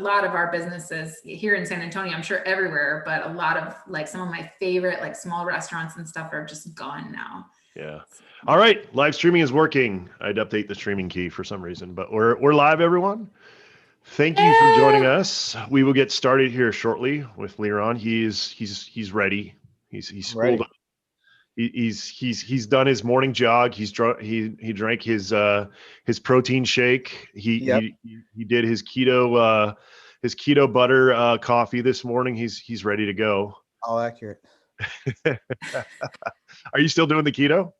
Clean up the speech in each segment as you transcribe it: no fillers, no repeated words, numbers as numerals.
lot of our businesses here in San Antonio, I'm sure everywhere, but a lot of like some of my favorite like small restaurants and stuff are just gone now. Yeah. All right. Live streaming is working. I'd update the streaming key for some reason, but we're live, everyone. Thank you for joining us. We will get started here shortly with Liron. He's ready. He's spooled ready. up. He's done his morning jog. He drank his protein shake. He did his keto butter coffee this morning. He's ready to go. All accurate. Are you still doing the keto?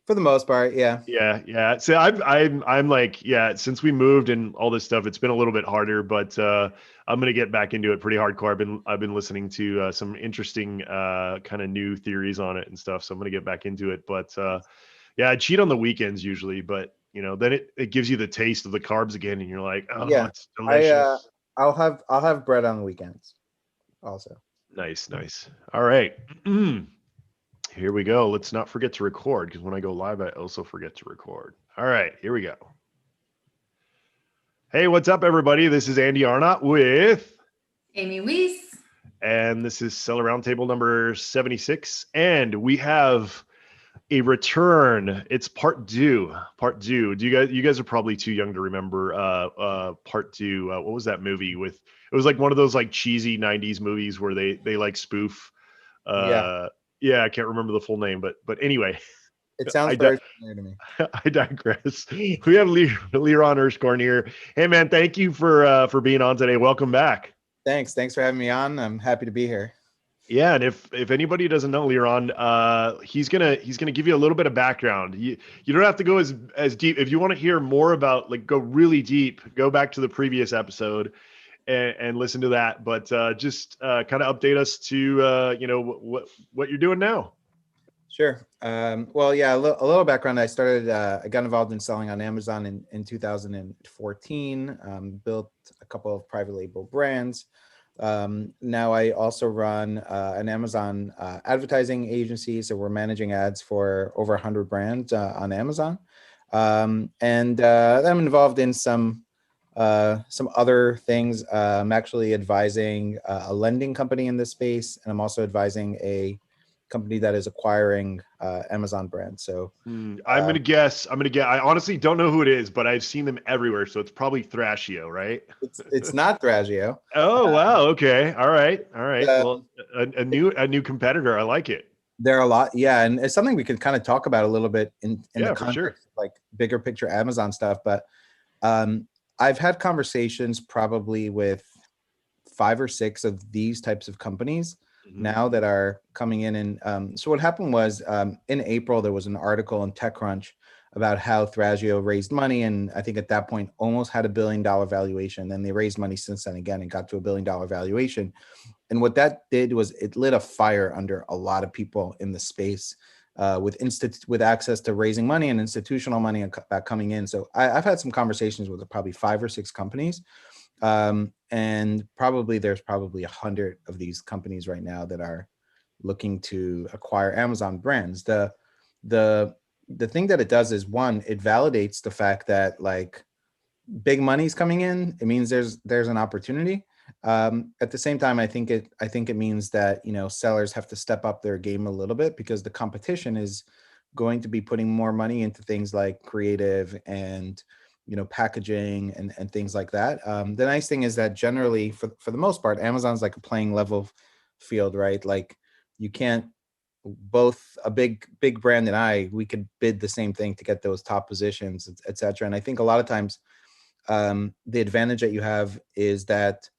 For the most part, yeah. Yeah. So I'm like, yeah, since we moved and all this stuff, it's been a little bit harder, but I'm gonna get back into it pretty hardcore. I've been listening to some interesting kind of new theories on it and stuff, so I'm gonna get back into it. But yeah, I cheat on the weekends usually, but then it gives you the taste of the carbs again, and you're like, oh, yeah, it's delicious. I'll have bread on the weekends, also. Nice. All right. Here we go. Let's not forget to record, because when I go live, I also forget to record. All right, here we go. Hey, what's up, everybody? This is Andy Arnott with Amy Weiss. And this is Seller Roundtable number 76. And we have a return. It's part two. You guys are probably too young to remember part two. What was that movie with? It was like one of those like cheesy 90s movies where they like spoof. Yeah, I can't remember the full name, but anyway. It sounds very familiar to me. I digress. We have Liron Erskine here. Hey man, thank you for being on today. Welcome back. Thanks for having me on. I'm happy to be here. Yeah, and if anybody doesn't know Liron, he's gonna give you a little bit of background. You don't have to go as deep. If you want to hear more about, like, go really deep, go back to the previous episode and listen to that. But just kind of update us to what you're doing now. Sure. Well, yeah, a little background. I got involved in selling on Amazon in 2014. Built a couple of private label brands. Now I also run an Amazon advertising agency, so we're managing ads for over 100 brands on Amazon. And I'm involved in some other things. I'm actually advising a lending company in this space, and I'm also advising a company that is acquiring Amazon brands. So I'm gonna guess. I honestly don't know who it is, but I've seen them everywhere. So it's probably Thrashio, right? It's not Thrashio. Oh wow. Okay. All right. Well, a new competitor. I like it. There are a lot, yeah, and it's something we could kind of talk about a little bit in the context, sure, of like bigger picture Amazon stuff. But I've had conversations probably with 5 or 6 of these types of companies now that are coming in. And so what happened was in April, there was an article in TechCrunch about how Thrashio raised money. And I think at that point almost had $1 billion valuation. Then they raised money since then again and got to $1 billion valuation. And what that did was it lit a fire under a lot of people in the space with access to raising money and institutional money coming in. So I've had some conversations with probably 5 or 6 companies. And there's probably 100 of these companies right now that are looking to acquire Amazon brands. The thing that it does is, one, it validates the fact that like big money's coming in. It means there's an opportunity. At the same time, I think it means that sellers have to step up their game a little bit, because the competition is going to be putting more money into things like creative and packaging and things like that. The nice thing is that generally, for the most part, Amazon's like a playing level field, right? Like you can't, both a big brand and we could bid the same thing to get those top positions, et cetera. And I think a lot of times the advantage that you have is that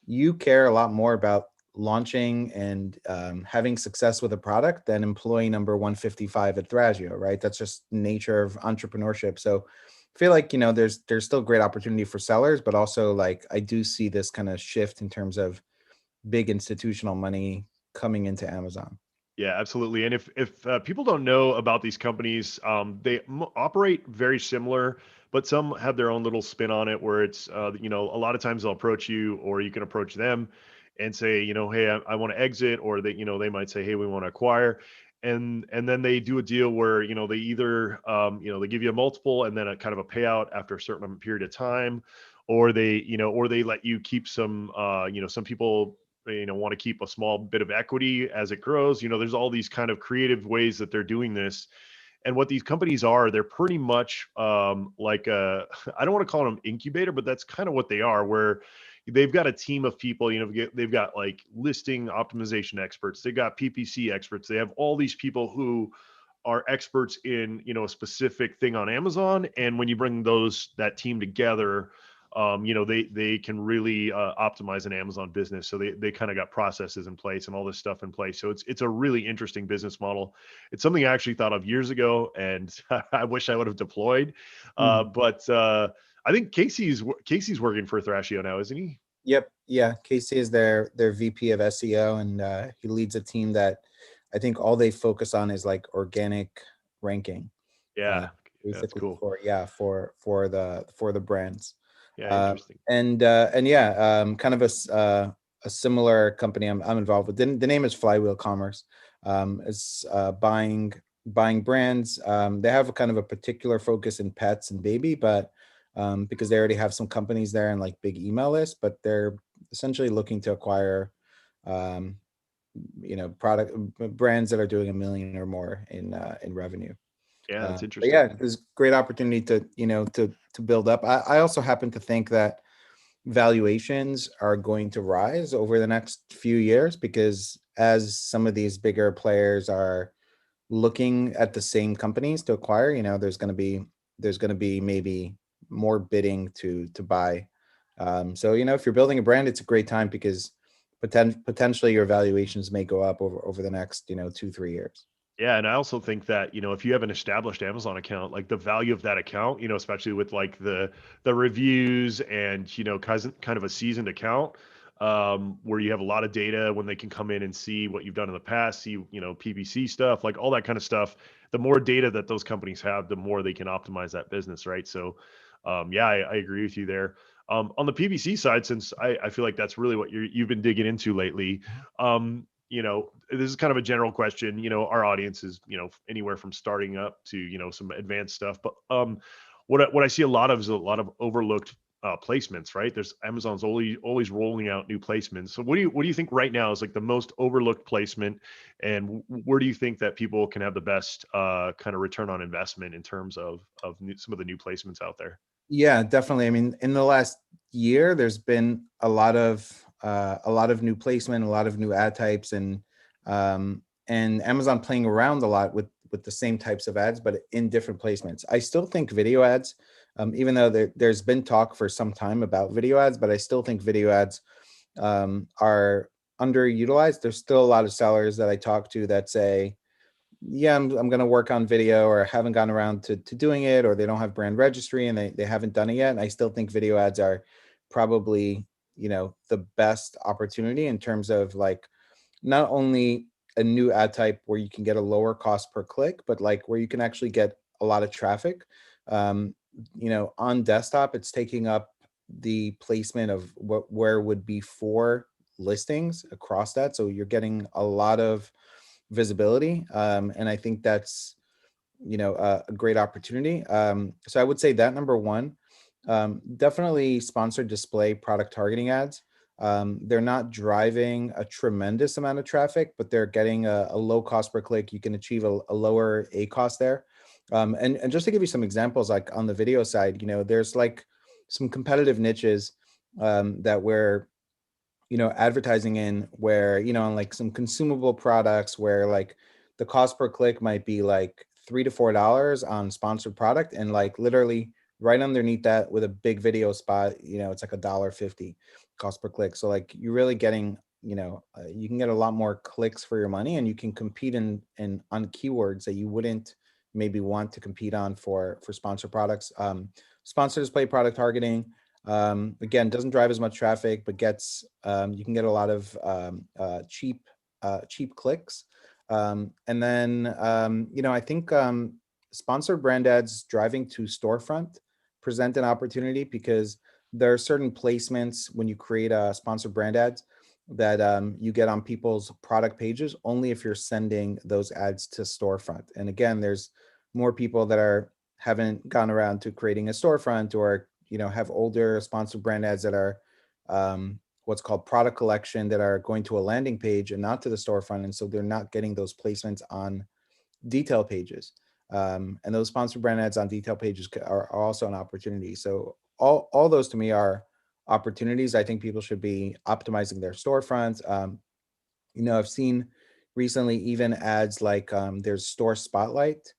you care a lot more about launching and having success with a product than employee number 155 at Thrashio, right? That's just nature of entrepreneurship. So I feel like, there's still great opportunity for sellers, but also like I do see this kind of shift in terms of big institutional money coming into Amazon. Yeah, absolutely. And if people don't know about these companies, they operate very similar, but some have their own little spin on it, where it's, a lot of times they'll approach you, or you can approach them and say, hey, I want to exit, or they might say, hey, we want to acquire. And then they do a deal where, they either, they give you a multiple and then a kind of a payout after a certain period of time, or they let you keep some, some people, want to keep a small bit of equity as it grows. There's all these kind of creative ways that they're doing this. And what these companies are, they're pretty much like a, I don't want to call them incubator, but that's kind of what they are, where they've got a team of people, they've got like listing optimization experts, they've got PPC experts, they have all these people who are experts in, a specific thing on Amazon. And when you bring that team together, they can really optimize an Amazon business. So they kind of got processes in place and all this stuff in place. So it's a really interesting business model. It's something I actually thought of years ago, and I wish I would have deployed. But I think Casey's working for Thrashio now, isn't he? Yep. Yeah. Casey is their VP of SEO, and he leads a team that I think all they focus on is like organic ranking. Yeah, that's Basically cool. for the brands. Yeah, interesting. And yeah, kind of a similar company I'm involved with. The name is Flywheel Commerce. It's buying brands. They have a kind of a particular focus in pets and baby, but because they already have some companies there and like big email lists, but they're essentially looking to acquire product brands that are doing $1 million or more in revenue. Yeah, that's But interesting. yeah, there's great opportunity to build up. I also happen to think that valuations are going to rise over the next few years, because as some of these bigger players are looking at the same companies to acquire, there's going to be maybe more bidding to buy. So if you're building a brand, it's a great time, because potentially your valuations may go up over the next 2-3 years. Yeah, and I also think that, if you have an established Amazon account, like the value of that account, especially with like the reviews and, kind of a seasoned account, where you have a lot of data, when they can come in and see what you've done in the past, see, PPC stuff, like all that kind of stuff. The more data that those companies have, the more they can optimize that business, right? So, yeah, I agree with you there. On the PPC side, since I feel like that's really what you've been digging into lately, this is kind of a general question. Our audience is, anywhere from starting up to, some advanced stuff. But what I see a lot of is a lot of overlooked placements, right? There's Amazon's always rolling out new placements. So what do you think right now is like the most overlooked placement, and where do you think that people can have the best kind of return on investment in terms of some of the new placements out there? Yeah, definitely. I mean, in the last year, there's been a lot of new placement, a lot of new ad types, and Amazon playing around a lot with the same types of ads, but in different placements. I still think video ads, even though there's been talk for some time about video ads, but I still think video ads are underutilized. There's still a lot of sellers that I talk to that say, yeah, I'm going to work on video, or haven't gotten around to doing it, or they don't have brand registry and they haven't done it yet. And I still think video ads are probably, the best opportunity in terms of like not only a new ad type where you can get a lower cost per click, but like where you can actually get a lot of traffic. On desktop, it's taking up the placement of where would be 4 listings across that. So you're getting a lot of visibility. And I think that's, a great opportunity. So I would say that number one, definitely sponsored display product targeting ads. They're not driving a tremendous amount of traffic, but they're getting a low cost per click. You can achieve a lower A cost there. And just to give you some examples, like on the video side, there's like some competitive niches that we're advertising in, where, on like some consumable products where like the cost per click might be like $3 to $4 on sponsored product. And like literally right underneath that with a big video spot, it's like $1.50 cost per click. So like you're really getting, you can get a lot more clicks for your money, and you can compete in on keywords that you wouldn't maybe want to compete on for sponsored products. Sponsored display product targeting, again, doesn't drive as much traffic, but gets you can get a lot of cheap clicks. And then I think sponsored brand ads driving to storefront present an opportunity, because there are certain placements when you create a sponsored brand ads that you get on people's product pages only if you're sending those ads to storefront. And again, there's more people that haven't gone around to creating a storefront, or have older sponsored brand ads that are what's called product collection that are going to a landing page and not to the storefront. And so they're not getting those placements on detail pages. And those sponsored brand ads on detail pages are also an opportunity. So all those to me are opportunities. I think people should be optimizing their storefronts. I've seen recently even ads like there's store spotlight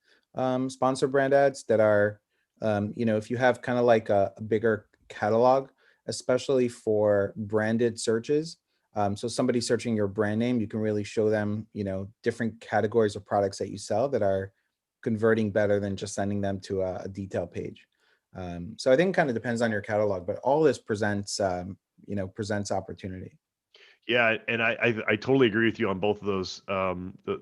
sponsored brand ads that are, if you have kind of like a bigger catalog, especially for branded searches. So somebody searching your brand name, you can really show them, different categories of products that you sell that are converting better than just sending them to a detail page. So I think it kind of depends on your catalog, but all this presents opportunity. Yeah, and I totally agree with you on both of those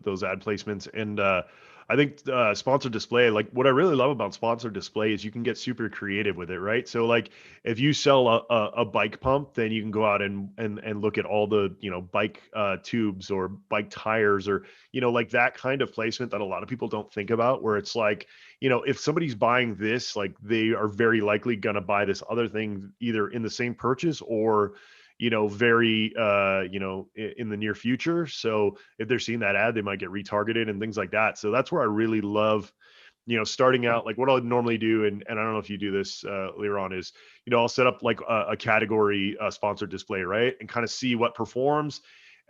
those ad placements. And I think sponsored display, like what I really love about sponsored display is you can get super creative with it, right? So like if you sell a bike pump, then you can go out and look at all the bike tubes or bike tires, or like that kind of placement that a lot of people don't think about, where it's like, if somebody's buying this, like they are very likely going to buy this other thing either in the same purchase or very, in the near future. So if they're seeing that ad, they might get retargeted and things like that. So that's where I really love, starting out, like what I'll normally do. And I don't know if you do this later on is, I'll set up like a category sponsored display, right? And kind of see what performs,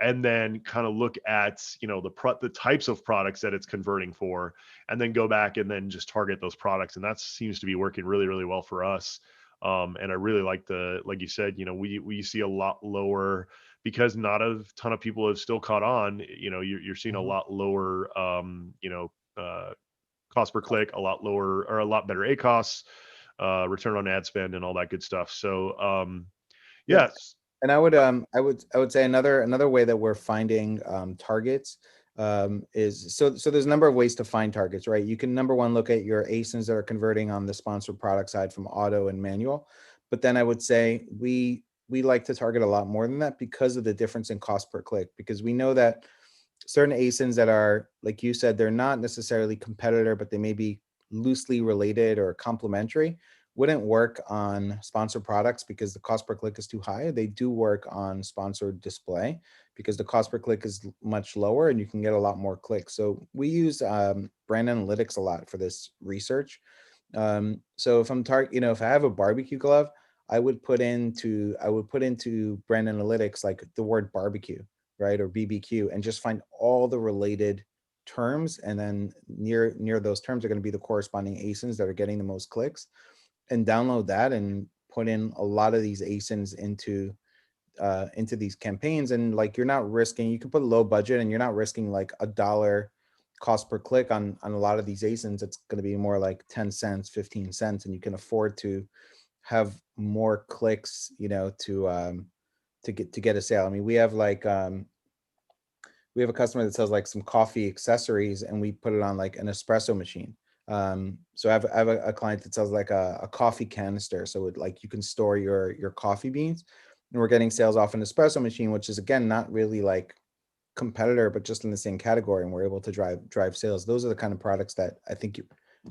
and then kind of look at, the types of products that it's converting for, and then go back and then just target those products. And that seems to be working really, really well for us. And I really like like you said, we see a lot lower, because not a ton of people have still caught on, you're seeing a lot lower, cost per click, a lot lower, or a lot better ACoS, return on ad spend, and all that good stuff. So, Yeah. yes. And I would say another way that we're finding targets is so there's a number of ways to find targets, right? You can, number one, look at your ASINs that are converting on the sponsored product side from auto and manual. But then I would say we like to target a lot more than that because of the difference in cost per click, because we know that certain ASINs that are, like you said, they're not necessarily competitor, but they may be loosely related or complementary, wouldn't work on sponsored products because the cost per click is too high. They do work on sponsored display because the cost per click is much lower and you can get a lot more clicks. So we use brand analytics a lot for this research. So if I'm if I have a barbecue glove, I would put into brand analytics like the word barbecue, right, or BBQ, and just find all the related terms, and then near those terms are going to be the corresponding ASINs that are getting the most clicks, and download that and put in a lot of these ASINs into these campaigns. And like, you're not risking, you can put low budget and you're not risking like $1 cost per click on a lot of these ASINs. It's going to be more like 10 cents, 15 cents, and you can afford to have more clicks, to get a sale. I mean, we have a customer that sells like some coffee accessories, and we put it on like an espresso machine. So I have a client that sells like a coffee canister. So it, like, you can store your coffee beans, and we're getting sales off an espresso machine, which is, again, not really like competitor, but just in the same category. And we're able to drive sales. Those are the kind of products that I think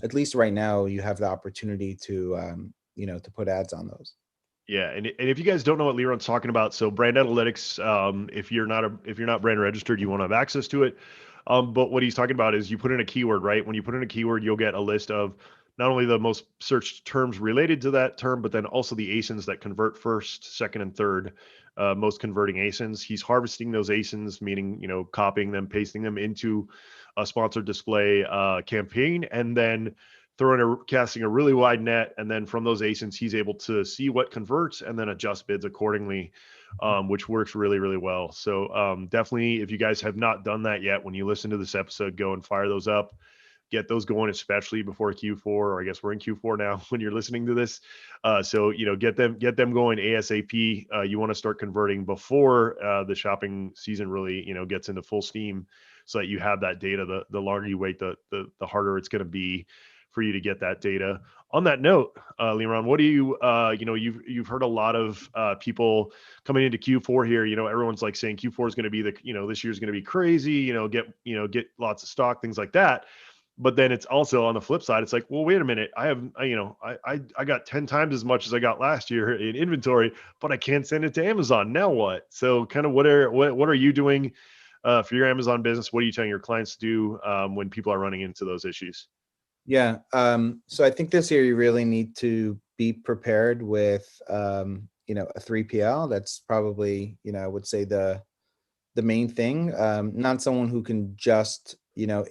at least right now, you have the opportunity to, to put ads on those. Yeah, and if you guys don't know what Leron's talking about, so brand analytics, if you're not brand registered, you want to have access to it. But what he's talking about is you put in a keyword, right? When you put in a keyword, you'll get a list of not only the most searched terms related to that term, but then also the ASINs that convert first, second, and third, most converting ASINs. He's harvesting those ASINs, meaning copying them, pasting them into a sponsored display campaign, and then casting a really wide net, and then from those ASINs, he's able to see what converts and then adjust bids accordingly, which works really, really well. So definitely, if you guys have not done that yet, when you listen to this episode, go and fire those up, get those going, especially before Q4, or I guess we're in Q4 now when you're listening to this. So get them going ASAP. You want to start converting before the shopping season really gets into full steam, so that you have that data. The longer you wait, the harder it's going to be for you to get that data. On that note, Leron, what do you, you've heard a lot of people coming into Q4 here. Everyone's like saying Q4 is going to be this year's going to be crazy. Get lots of stock, things like that. But then it's also on the flip side, it's like, well, wait a minute, I got 10 times as much as I got last year in inventory, but I can't send it to Amazon. Now what? So kind of what are you doing for your Amazon business? What are you telling your clients to do when people are running into those issues? Yeah. So I think this year you really need to be prepared with, a 3PL. That's probably, I would say the main thing. Not someone who can just,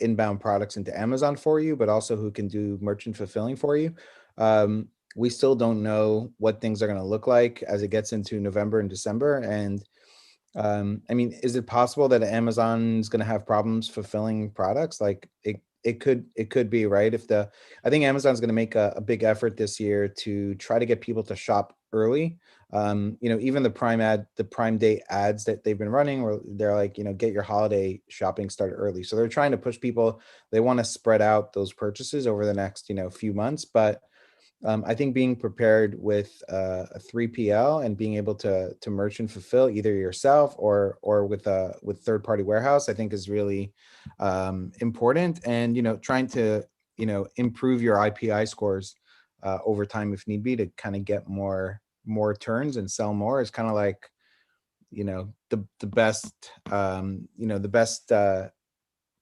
inbound products into Amazon for you, but also who can do merchant fulfilling for you. We still don't know what things are going to look like as it gets into November and December. And I mean, is it possible that Amazon's going to have problems fulfilling products? Like it could be, right. I think Amazon's going to make a big effort this year to try to get people to shop early. Even the Prime Day ads that they've been running, where they're like, get your holiday shopping started early. So they're trying to push people. They want to spread out those purchases over the next, few months. But I think being prepared with a 3PL and being able to merchant fulfill either yourself or with third party warehouse, I think is really important. And trying to improve your IPI scores over time if need be, to kind of get more turns and sell more, is kind of like the best the best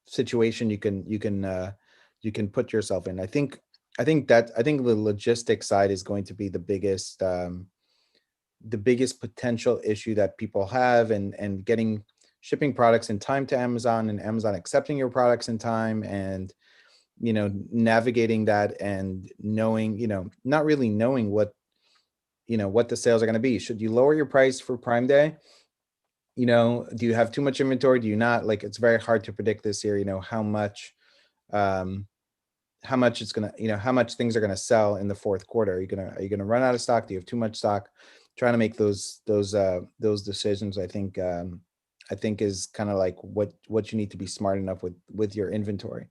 situation you can put yourself in. I think the logistics side is going to be the biggest potential issue that people have, and getting shipping products in time to Amazon, and Amazon accepting your products in time, and navigating that, and knowing, not really knowing what the sales are going to be. Should you lower your price for Prime Day? Do you have too much inventory? Do you not? Like, it's very hard to predict this year, um, how much things are gonna sell in the fourth quarter. Are you gonna run out of stock? Do you have too much stock? Trying to make those decisions, I think is kind of like what you need to be smart enough with your inventory.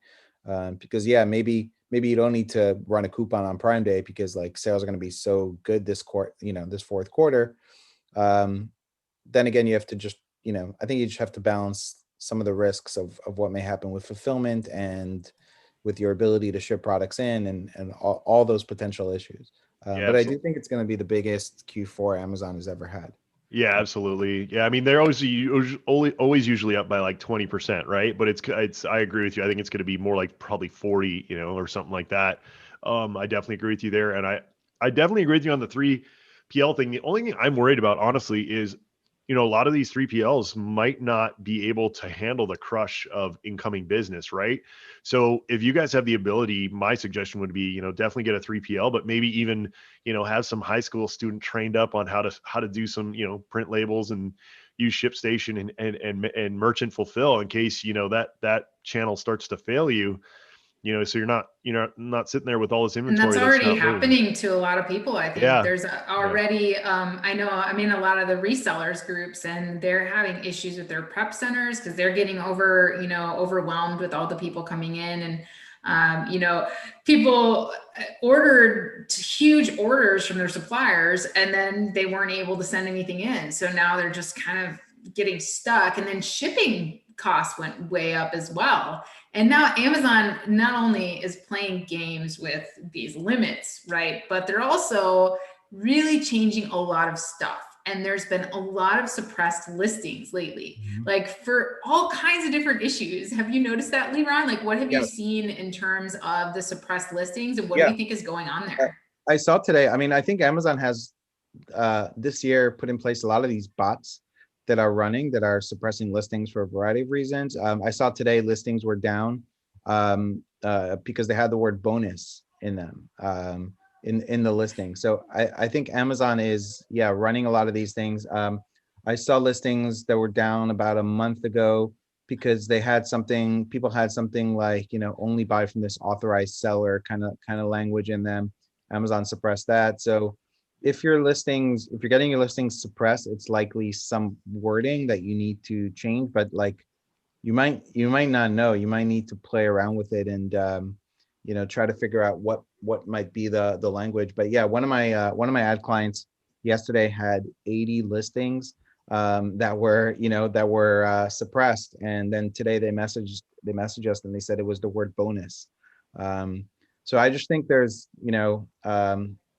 Because yeah, maybe you don't need to run a coupon on Prime Day because like sales are gonna be so good this fourth quarter. Um, then again, you have to just, I think you just have to balance some of the risks of what may happen with fulfillment and with your ability to ship products in, and all those potential issues. Yeah, But I do think it's going to be the biggest Q4 Amazon has ever had. Yeah, absolutely. Yeah, I mean they're always usually up by like 20%, right? But it's I agree with you. I think it's going to be more like probably 40, or something like that. I definitely agree with you there, and I definitely agree with you on the 3PL thing. The only thing I'm worried about, honestly, is a lot of these 3PLs might not be able to handle the crush of incoming business, right? So if you guys have the ability, my suggestion would be, definitely get a 3PL, but maybe even, have some high school student trained up on how to do some, print labels and use ShipStation and merchant fulfill in case, that channel starts to fail you, so you're not sitting there with all this And that's inventory that's already not moving. happening to a lot of people. I think Yeah. there's Yeah. already, I know I'm in a lot of the resellers groups, and they're having issues with their prep centers because they're getting overwhelmed with all the people coming in. And, people ordered huge orders from their suppliers, and then they weren't able to send anything in. So now they're just kind of getting stuck. And then shipping costs went way up as well. And now Amazon not only is playing games with these limits, right? But they're also really changing a lot of stuff. And there's been a lot of suppressed listings lately, like for all kinds of different issues. Have you noticed that, Leron? Like, what have you Yeah, seen in terms of the suppressed listings, and what do yeah. you think is going on Uh, there? I saw today. I mean, I think Amazon has this year put in place a lot of these bots that are running, that are suppressing listings for a variety of reasons. I saw today listings were down because they had the word bonus in them, in the listing. So I think Amazon is, yeah, running a lot of these things. I saw listings that were down about a month ago because people had something like, only buy from this authorized seller kind of language in them. Amazon suppressed that. So if you're getting your listings suppressed, it's likely some wording that you need to change. But like, you might not know. You might need to play around with it, and try to figure out what might be the language. But yeah, one of my ad clients yesterday had 80 listings that were suppressed, and then today they messaged us and they said it was the word bonus. So I just think there's,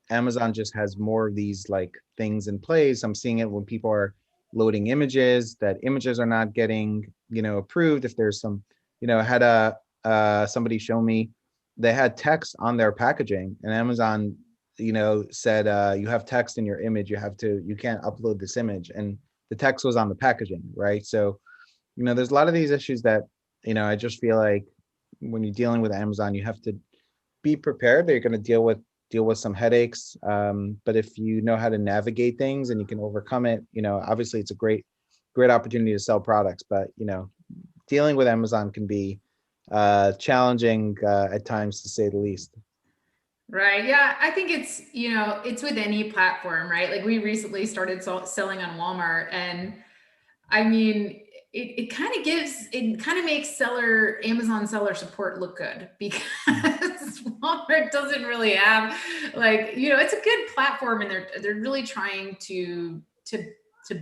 Amazon just has more of these like things in place. I'm seeing it when people are loading images, that images are not getting, approved. If there's some, I had somebody show me they had text on their packaging, and Amazon, said, you have text in your image, you can't upload this image. And the text was on the packaging, right? So, there's a lot of these issues that, I just feel like when you're dealing with Amazon, you have to be prepared that you're going to deal with some headaches. But if you know how to navigate things and you can overcome it, obviously it's a great opportunity to sell products. But dealing with Amazon can be challenging at times, to say the least. Right. Yeah. I think it's, it's with any platform, right? Like we recently started selling on Walmart, and I mean, it kind of makes Amazon seller support look good, because Walmart doesn't really have, like, it's a good platform, and they're really trying to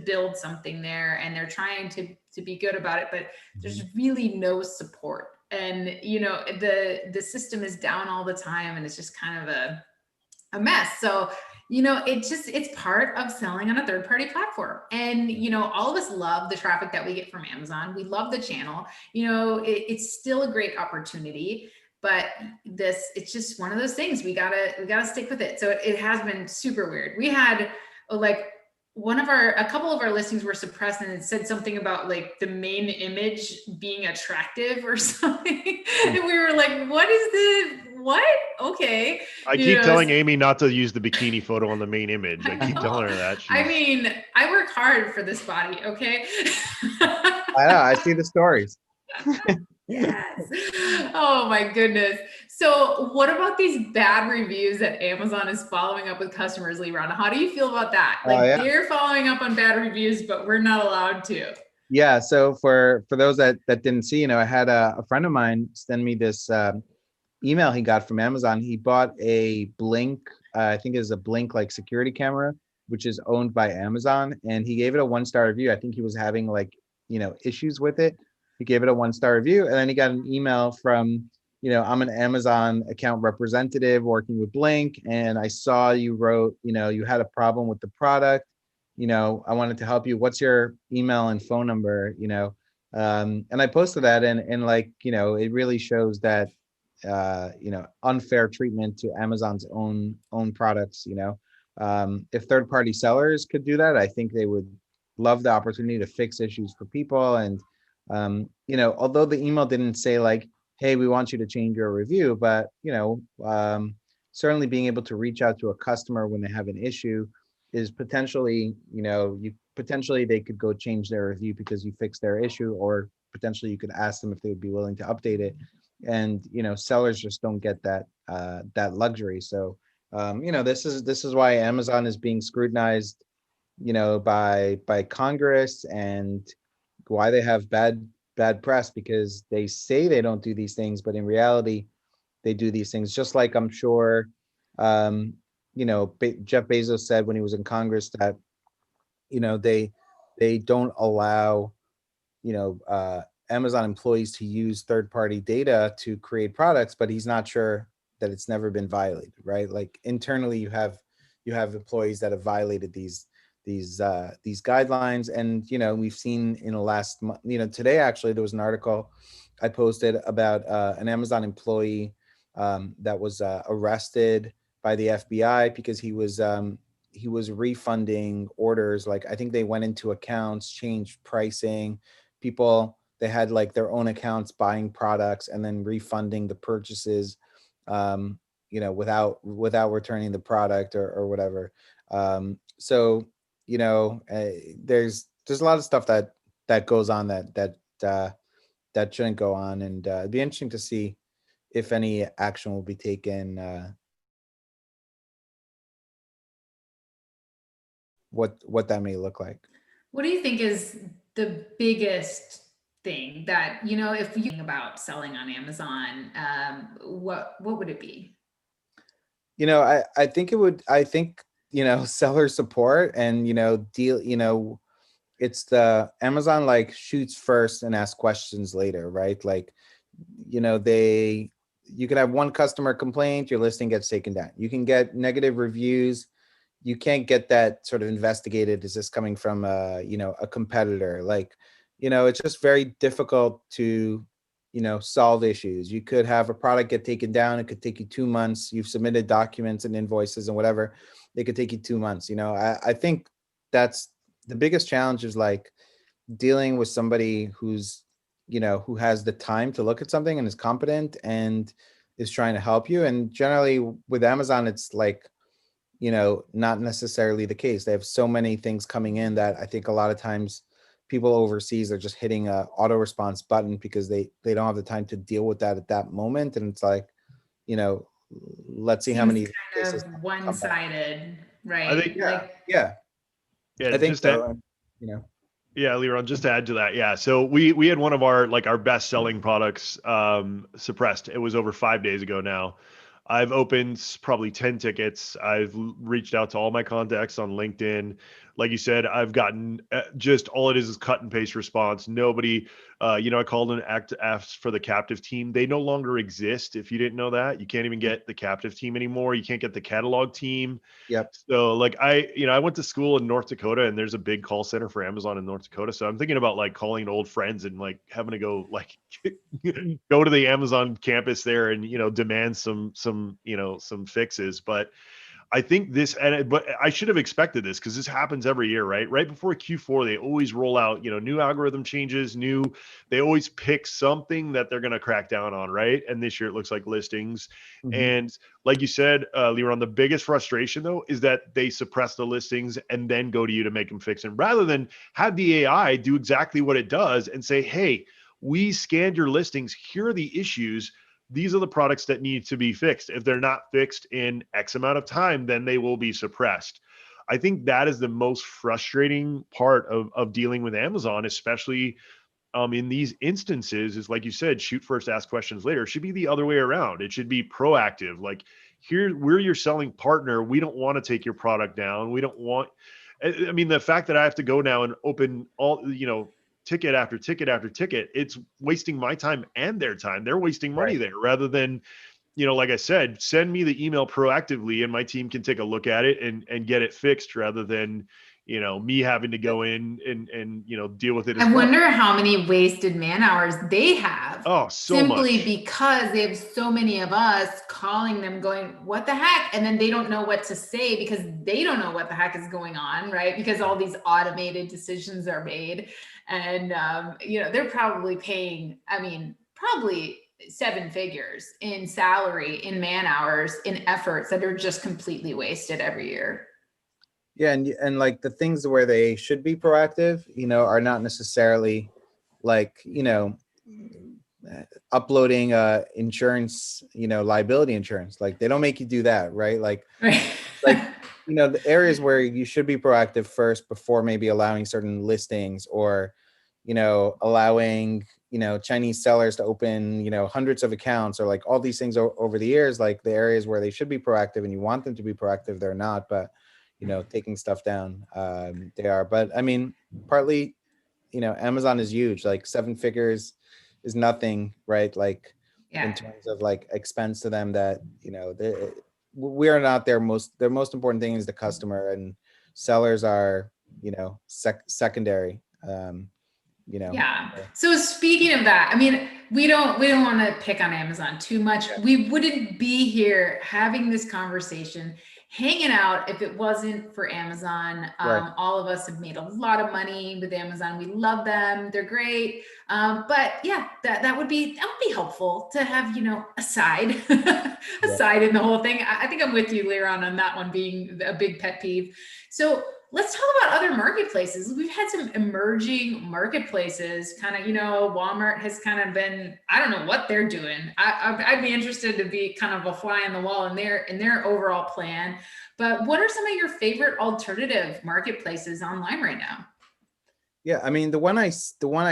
build something there, and they're trying to be good about it, but there's really no support. And the system is down all the time, and it's just kind of a mess. So it's part of selling on a third party platform. And all of us love the traffic that we get from Amazon. We love the channel. It's still a great opportunity, but it's just one of those things. We gotta stick with it. So it has been super weird. We had like a couple of our listings were suppressed, and it said something about like the main image being attractive or something. And we were like, what? Okay. I keep telling Amy not to use the bikini photo on the main image. I keep telling her that. I mean, I work hard for this body. Okay. I know. I see the stories. Yes. Oh my goodness. So what about these bad reviews that Amazon is following up with customers, Leron? How do you feel about that? Like they're following up on bad reviews, but we're not allowed to. Yeah. So for those that didn't see, I had a friend of mine send me this email he got from Amazon. He bought a Blink, I think it's a Blink like security camera, which is owned by Amazon. And he gave it a 1-star review. I think he was having like, issues with it. He gave it a 1-star review, and then he got an email from, I'm an Amazon account representative working with Blink, and I saw you wrote, you had a problem with the product. I wanted to help you. What's your email and phone number? And I posted that, and like, it really shows that, unfair treatment to Amazon's own products. If third-party sellers could do that, I think they would love the opportunity to fix issues for people. And although the email didn't say like, hey, we want you to change your review, but certainly being able to reach out to a customer when they have an issue is potentially, potentially they could go change their review because you fixed their issue, or potentially you could ask them if they would be willing to update it. And sellers just don't get that luxury. So this is why Amazon is being scrutinized, by Congress, and why they have bad press, because they say they don't do these things, but in reality they do these things. Just like I'm sure Jeff Bezos said when he was in Congress that they don't allow Amazon employees to use third-party data to create products, but he's not sure that it's never been violated, right? Like internally you have employees that have violated these guidelines. And we've seen in the last month, today actually there was an article I posted about an Amazon employee that was arrested by the FBI because he was refunding orders. Like I think they went into accounts, changed pricing. People, they had like their own accounts buying products and then refunding the purchases, without returning the product or whatever. So there's a lot of stuff that goes on that shouldn't go on, and it'd be interesting to see if any action will be taken. What that may look like. What do you think is the biggest thing that, if you think about selling on Amazon, what would it be? I think it would, seller support and, deal, it's the Amazon like shoots first and asks questions later, right? Like, they you could have one customer complaint, your listing gets taken down. You can get negative reviews. You can't get that sort of investigated. Is this coming from a competitor? Like, it's just very difficult to, solve issues. You could have a product get taken down. It could take you 2 months. You've submitted documents and invoices and whatever. It could take you 2 months. I think that's the biggest challenge, is like dealing with somebody who has the time to look at something and is competent and is trying to help you. And generally with Amazon, it's like, not necessarily the case. They have so many things coming in that I think a lot of times people overseas are just hitting a auto response button because they don't have the time to deal with that at that moment. And it's like, let's see how many Seems kind cases of come back. one-sided, I right? think, Like, Yeah, yeah, I think just that. so. Yeah, Leron, just to add to that. Yeah. So we had one of our best selling products suppressed. It was over 5 days ago now. I've opened probably 10 tickets. I've reached out to all my contacts on LinkedIn. Like you said, I've gotten just all it is cut and paste response. Nobody, I called an asked for the captive team. They no longer exist. If you didn't know that, you can't even get the captive team anymore. You can't get the catalog team. Yep. So like I went to school in North Dakota, and there's a big call center for Amazon in North Dakota. So I'm thinking about like calling old friends and like having to go like go to the Amazon campus there and demand some fixes. But I think but I should have expected this because this happens every year, right? Right before Q4, they always roll out, new algorithm changes, they always pick something that they're going to crack down on, right? And this year it looks like listings. Mhm. And like you said, Leron, the biggest frustration though is that they suppress the listings and then go to you to make them fix them, rather than have the AI do exactly what it does and say, hey, we scanned your listings. Here are the issues. These are the products that need to be fixed. If they're not fixed in X amount of time, then they will be suppressed. I think that is the most frustrating part of dealing with Amazon, especially in these instances, is like you said, shoot first, ask questions later. It should be the other way around. It should be proactive. Like, here, we're your selling partner. We don't want to take your product down. We don't want, I mean, the fact that I have to go now and open all, ticket after ticket after ticket, it's wasting my time and their time. They're wasting money Right. there, rather than, like I said, send me the email proactively and my team can take a look at it and get it fixed, rather than, me having to go in and deal with it as I well. wonder how many wasted man hours they have Oh, so simply much. because they have so many of us calling them going, what the heck? And then they don't know what to say because they don't know what the heck is going on, right? Because all these automated decisions are made. And, they're probably paying, probably 7 figures in salary, in man hours, in efforts that are just completely wasted every year. Yeah, and like the things where they should be proactive, are not necessarily like, uploading insurance, liability insurance. Like they don't make you do that, right? Like Right. the areas where you should be proactive first before maybe allowing certain listings, or allowing Chinese sellers to open hundreds of accounts, or like all these things over the years. Like the areas where they should be proactive and you want them to be proactive, they're not. But taking stuff down, they are. But I mean, partly Amazon is huge. Like 7 figures is nothing, right? Like in Yeah. terms of like expense to them, that we are not their most important thing is the customer, and sellers are secondary. Yeah. So speaking of that, we don't want to pick on Amazon too much. Yeah. We wouldn't be here having this conversation, hanging out, if it wasn't for Amazon. Right. All of us have made a lot of money with Amazon. We love them. They're great. But yeah, that would be helpful to have, a side, Yeah. side in the whole thing. I think I'm with you, Liron, on that one being a big pet peeve. So let's talk about other marketplaces. We've had some emerging marketplaces, kind of, Walmart has kind of been, I don't know what they're doing. I'd be interested to be kind of a fly on the wall in their overall plan. But what are some of your favorite alternative marketplaces online right now? Yeah, I mean, the one I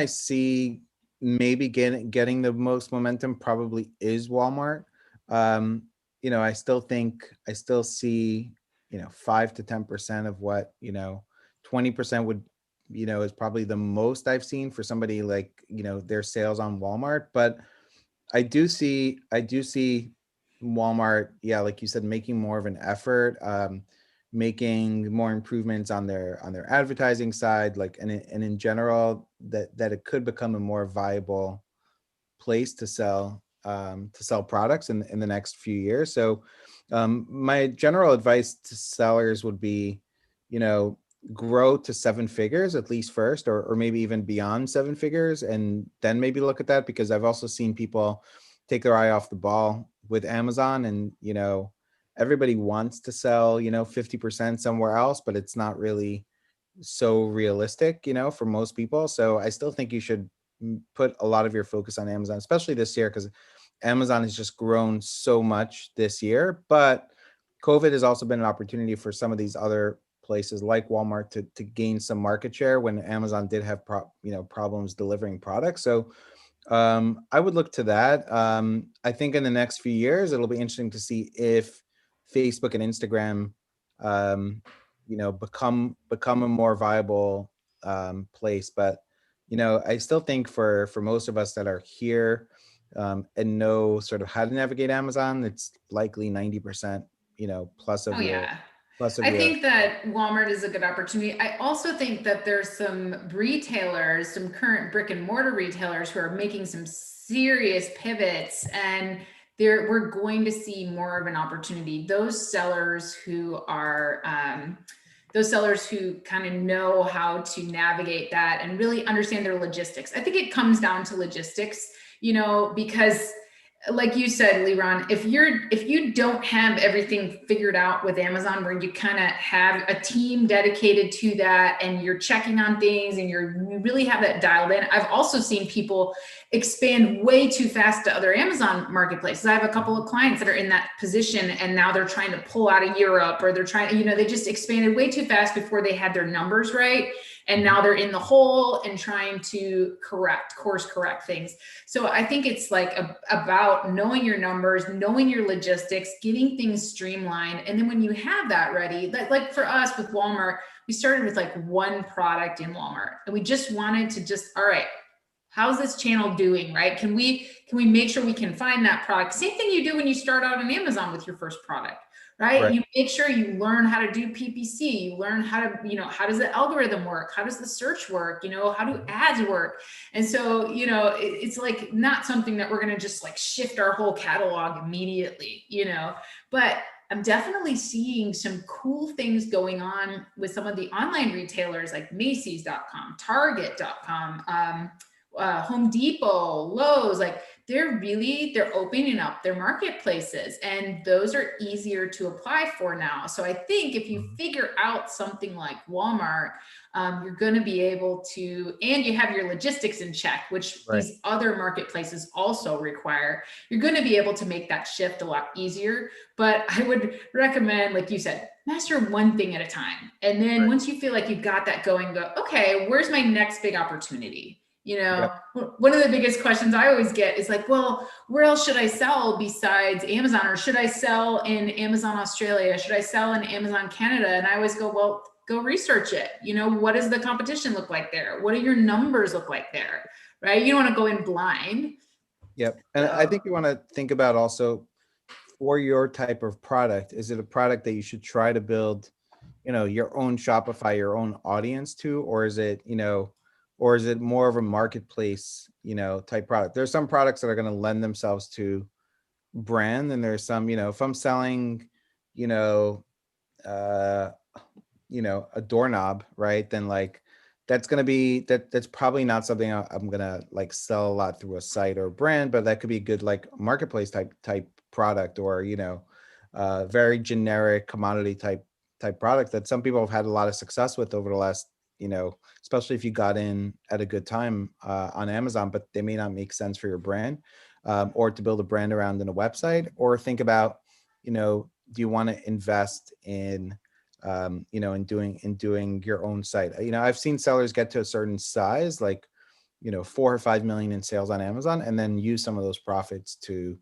see maybe getting the most momentum probably is Walmart. I still see 5 to 10% of what 20% would is probably the most I've seen for somebody like their sales on Walmart. But I do see Walmart, yeah, like you said, making more of an effort, making more improvements on their advertising side, like, and in general, that it could become a more viable place to sell products in the next few years. So my general advice to sellers would be, you know, grow to seven figures at least first, or maybe even beyond seven figures, and then maybe look at that, because I've also seen people take their eye off the ball with Amazon, and everybody wants to sell 50% somewhere else, but it's not really so realistic, for most people. So I still think you should put a lot of your focus on Amazon, especially this year, because Amazon has just grown so much this year. But COVID has also been an opportunity for some of these other places like Walmart to gain some market share when Amazon did have problems delivering products. So I would look to that. I think in the next few years, it'll be interesting to see if Facebook and Instagram, um, become a more viable place. But I still think for most of us that are here and know sort of how to navigate Amazon, it's likely 90%, plus Oh of your yeah. plus of I your think that Walmart is a good opportunity. I also think that there's some retailers, some current brick and mortar retailers who are making some serious pivots, and we're going to see more of an opportunity. Those sellers who kind of know how to navigate that and really understand their logistics. I think it comes down to logistics, because like you said, Leron, if you don't have everything figured out with Amazon, where you kind of have a team dedicated to that, and you're checking on things, and you really have that dialed in. I've also seen people expand way too fast to other Amazon marketplaces. I have a couple of clients that are in that position, and now they're trying to pull out of Europe, or they're trying, they just expanded way too fast before they had their numbers right. And now they're in the hole and trying to course correct things. So I think it's like about knowing your numbers, knowing your logistics, getting things streamlined. And then when you have that ready, like for us with Walmart, we started with like one product in Walmart, and we just wanted to all right, how's this channel doing, right? Can we make sure we can find that product? Same thing you do when you start out on Amazon with your first product, right? Right. You make sure you learn how to do PPC, you learn how to, how does the algorithm work? How does the search work? How do ads work? And so, it's like not something that we're going to just like shift our whole catalog immediately, but I'm definitely seeing some cool things going on with some of the online retailers like Macy's.com, Target.com, Home Depot, Lowe's, like they're opening up their marketplaces, and those are easier to apply for now. So I think if you figure out something like Walmart, you're going to be able to, and you have your logistics in check, which Right. these other marketplaces also require, you're going to be able to make that shift a lot easier. But I would recommend, like you said, master one thing at a time. And then once you feel like you've got that going, go, okay, where's my next big opportunity? Yep. One of the biggest questions I always get is like, well, where else should I sell besides Amazon? Or should I sell in Amazon Australia? Should I sell in Amazon Canada? And I always go, well, go research it. What does the competition look like there? What do your numbers look like there? Right? You don't want to go in blind. Yep. And I think you want to think about also, for your type of product, is it a product that you should try to build, your own Shopify, your own audience to, or is it, or is it more of a marketplace, type product? There's some products that are going to lend themselves to brand, and there's some, if I'm selling, you know, uh, a doorknob, right? Then like that's going to be that's probably not something I'm going to like sell a lot through a site or a brand, but that could be a good like marketplace type product, or very generic commodity type product that some people have had a lot of success with over the last, especially if you got in at a good time on Amazon, but they may not make sense for your brand, or to build a brand around in a website, or think about, do you want to invest in in doing your own site? I've seen sellers get to a certain size, like, 4 or 5 million in sales on Amazon, and then use some of those profits to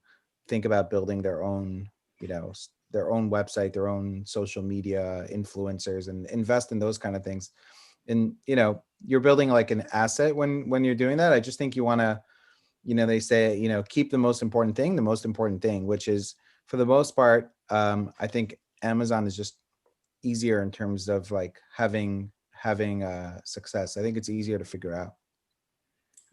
think about building their own, their own website, their own social media influencers, and invest in those kind of things. And, you're building like an asset when you're doing that. I just think you want to they say, keep the most important thing, which is for the most part, I think Amazon is just easier in terms of like having success. I think it's easier to figure out.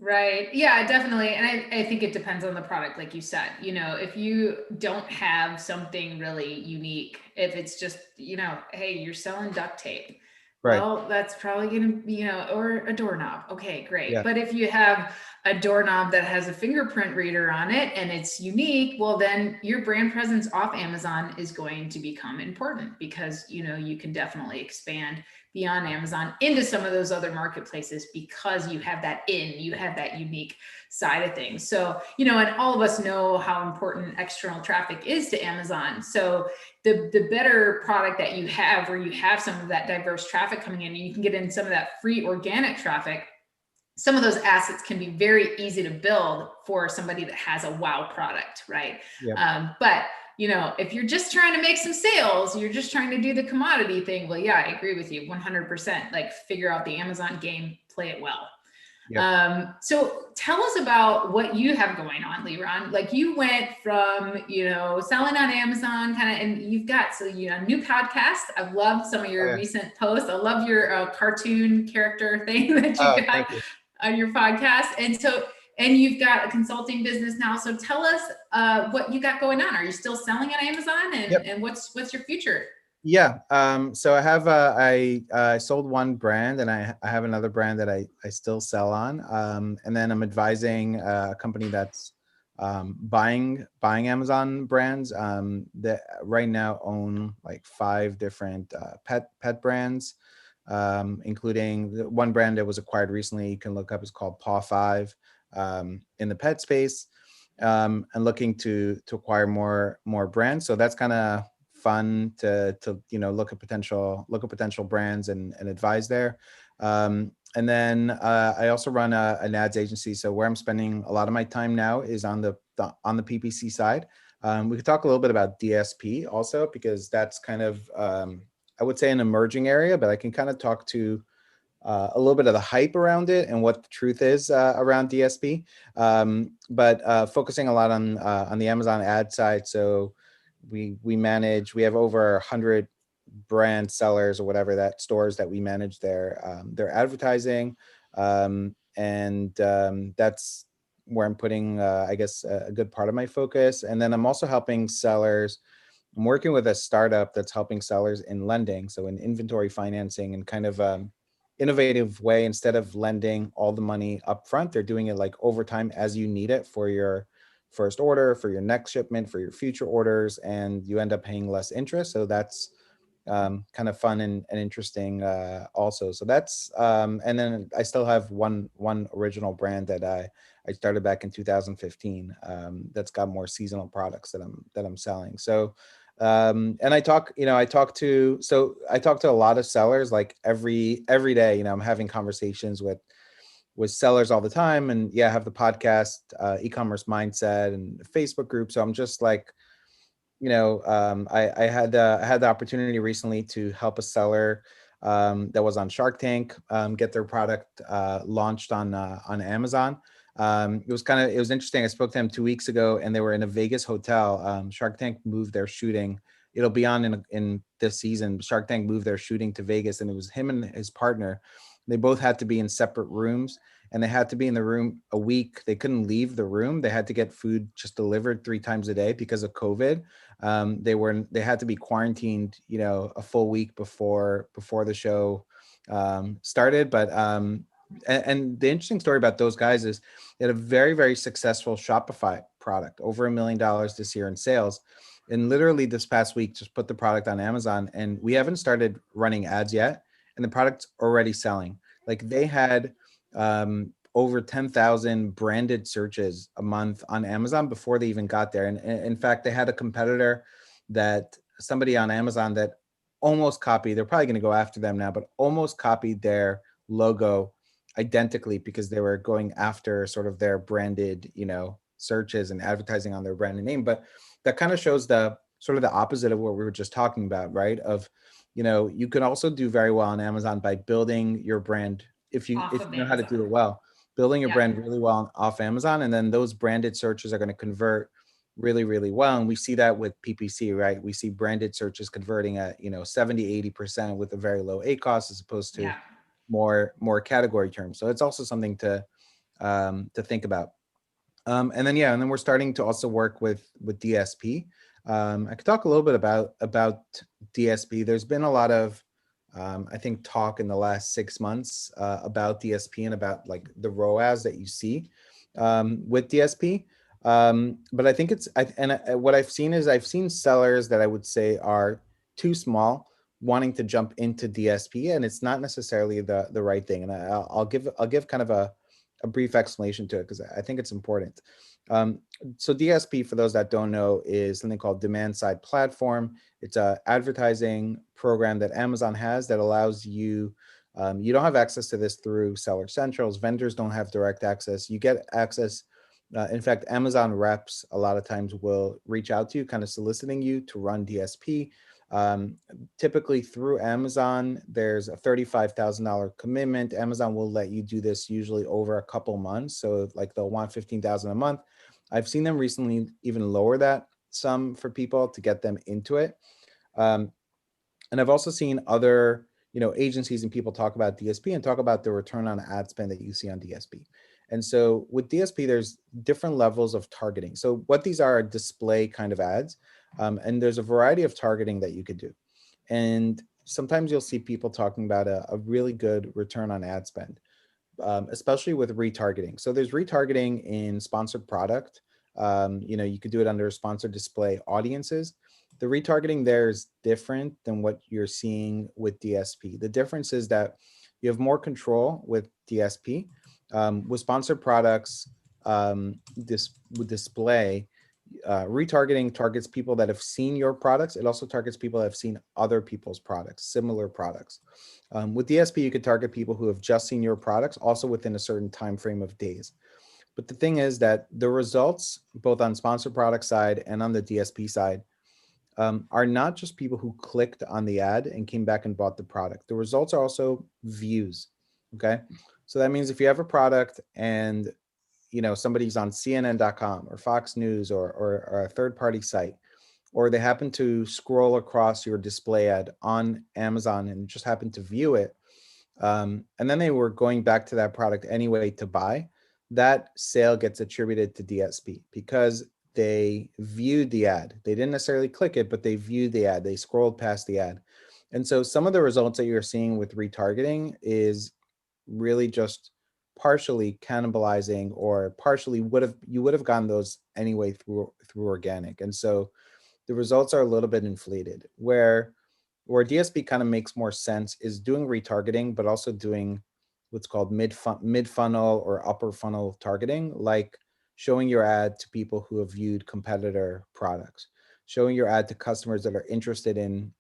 Right. Yeah, definitely. And I think it depends on the product, like you said. If you don't have something really unique, if it's just, hey, you're selling duct tape. Right. Well, that's probably going to be, or a doorknob. Okay, great. Yeah. But if you have a doorknob that has a fingerprint reader on it and it's unique, well, then your brand presence off Amazon is going to become important because, you can definitely expand beyond Amazon into some of those other marketplaces because you have that unique side of things. So, and all of us know how important external traffic is to Amazon. So the better product that you have, where you have some of that diverse traffic coming in, and you can get in some of that free organic traffic, some of those assets can be very easy to build for somebody that has a wow product, right? Yep. But if you're just trying to make some sales, you're just trying to do the commodity thing. Well, yeah, I agree with you 100%. Like, figure out the Amazon game, play it well. Yep. So tell us about what you have going on, Liron. Like, you went from, selling on Amazon and you've got, a new podcast. I've loved some of your recent posts. I love your cartoon character thing that you got on your podcast. And you've got a consulting business now. So tell us what you got going on. Are you still selling on Amazon, and what's your future? Yeah. So I have I sold one brand, and I have another brand that I still sell on. And then I'm advising a company that's buying Amazon brands that right now own like 5 different pet brands, including the one brand that was acquired recently. You can look up. It's called Paw 5 in the pet space, and looking to acquire more brands. So that's kind of fun to look at potential brands and advise there. And then I also run an ads agency. So where I'm spending a lot of my time now is on the PPC side. We could talk a little bit about DSP also, because that's kind of I would say an emerging area, but I can kind of talk to a little bit of the hype around it and what the truth is around DSP. But focusing a lot on the Amazon ad side. So we have over 100 brand sellers or whatever, that stores that we manage their advertising. And that's where I'm putting, I guess, a good part of my focus. And then I'm also helping sellers. I'm working with a startup that's helping sellers in lending. So in inventory financing, and kind of innovative way. Instead of lending all the money up front, they're doing it like over time as you need it for your first order, for your next shipment, for your future orders, and you end up paying less interest. So that's kind of fun and interesting also. So that's and then I still have one original brand that I started back in 2015 that's got more seasonal products that I'm selling. So and I talk to a lot of sellers like every day. I'm having conversations with sellers all the time, and I have the podcast, e-commerce mindset, and Facebook group. So I'm just like, I had the opportunity recently to help a seller that was on Shark Tank get their product launched on Amazon. It was interesting. I spoke to them 2 weeks ago, and they were in a Vegas hotel. Shark Tank moved their shooting. It'll be on in this season. Shark Tank moved their shooting to Vegas, and it was him and his partner. They both had to be in separate rooms, and they had to be in the room a week. They couldn't leave the room. They had to get food just delivered 3 times a day because of COVID. They had to be quarantined, a full week before the show started. But and the interesting story about those guys is they had a very, very successful Shopify product, over $1 million this year in sales. And literally this past week, just put the product on Amazon, and we haven't started running ads yet, and the product's already selling. Like, they had over 10,000 branded searches a month on Amazon before they even got there. And in fact, they had a competitor, that somebody on Amazon that almost copied, they're probably going to go after them now, but almost copied their logo identically, because they were going after sort of their branded, searches and advertising on their branded name. But that kind of shows the sort of the opposite of what we were just talking about, right? Of, you can also do very well on Amazon by building your brand if you know how to do it well. building your Yeah. brand really well off Amazon, and then those branded searches are going to convert really, really well. And we see that with PPC, right? We see branded searches converting at, 70, 80% with a very low ACoS as opposed to Yeah. more category terms. So it's also something to think about. And then we're starting to also work with DSP. I could talk a little bit about DSP. There's been a lot of I think talk in the last 6 months about DSP and about like the ROAS that you see with DSP. But I think what I've seen is I've seen sellers that I would say are too small wanting to jump into DSP, and it's not necessarily the right thing. And I'll give kind of a brief explanation to it because I think it's important. So DSP, for those that don't know, is something called demand side platform. It's a advertising program that Amazon has that allows you, you don't have access to this through Seller Centrals. Vendors don't have direct access. You get access. In fact, Amazon reps a lot of times will reach out to you, kind of soliciting you to run DSP. Typically through Amazon, there's a $35,000 commitment. Amazon will let you do this usually over a couple months. So like they'll want 15,000 a month. I've seen them recently even lower that some for people to get them into it. And I've also seen other, agencies and people talk about DSP and talk about the return on ad spend that you see on DSP. And so with DSP, there's different levels of targeting. So what these are display kind of ads. And there's a variety of targeting that you could do. And sometimes you'll see people talking about a really good return on ad spend, especially with retargeting. So there's retargeting in sponsored product. You could do it under sponsored display audiences. The retargeting there is different than what you're seeing with DSP. The difference is that you have more control with DSP. With sponsored products, with display, retargeting targets people that have seen your products. It also targets people that have seen other people's products, similar products. With DSP, you could target people who have just seen your products, also within a certain time frame of days. But the thing is that the results, both on sponsored product side and on the DSP side, are not just people who clicked on the ad and came back and bought the product. The results are also views. Okay, so that means if you have a product and somebody's on CNN.com or Fox News or a third-party site, or they happen to scroll across your display ad on Amazon and just happen to view it, and then they were going back to that product anyway to buy, that sale gets attributed to DSP because they viewed the ad. They didn't necessarily click it, but they viewed the ad. They scrolled past the ad. And so some of the results that you're seeing with retargeting is really just partially cannibalizing, or partially you would have gotten those anyway through organic. And so the results are a little bit inflated. Where DSP kind of makes more sense is doing retargeting, but also doing what's called mid funnel or upper funnel targeting, like showing your ad to people who have viewed competitor products, showing your ad to customers that are interested in,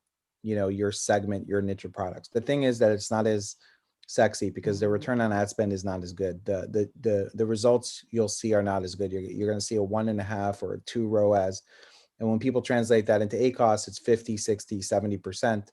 your segment, your niche of products. The thing is that it's not as sexy because the return on ad spend is not as good. The results you'll see are not as good. You're going to see a 1.5 or a 2 ROAS. And when people translate that into ACoS, it's 50, 60, 70%,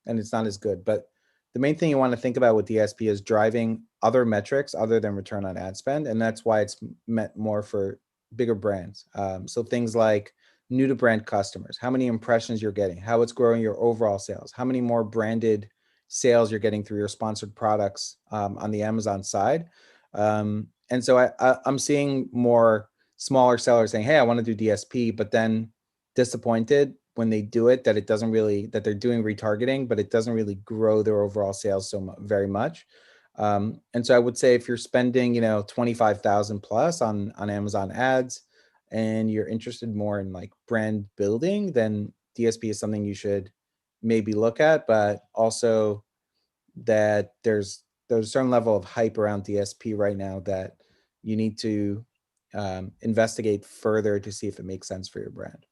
and it's not as good. But the main thing you want to think about with DSP is driving other metrics other than return on ad spend. And that's why it's meant more for bigger brands. So things like new to brand customers, how many impressions you're getting, how it's growing your overall sales, how many more branded sales you're getting through your sponsored products on the Amazon side. And so I'm seeing more smaller sellers saying, hey, I want to do DSP, but then disappointed when they do it, that they're doing retargeting, but it doesn't really grow their overall sales very much. And so I would say if you're spending, 25,000 plus on Amazon ads and you're interested more in like brand building, then DSP is something you should maybe look at, but also that there's a certain level of hype around DSP right now that you need to investigate further to see if it makes sense for your brand.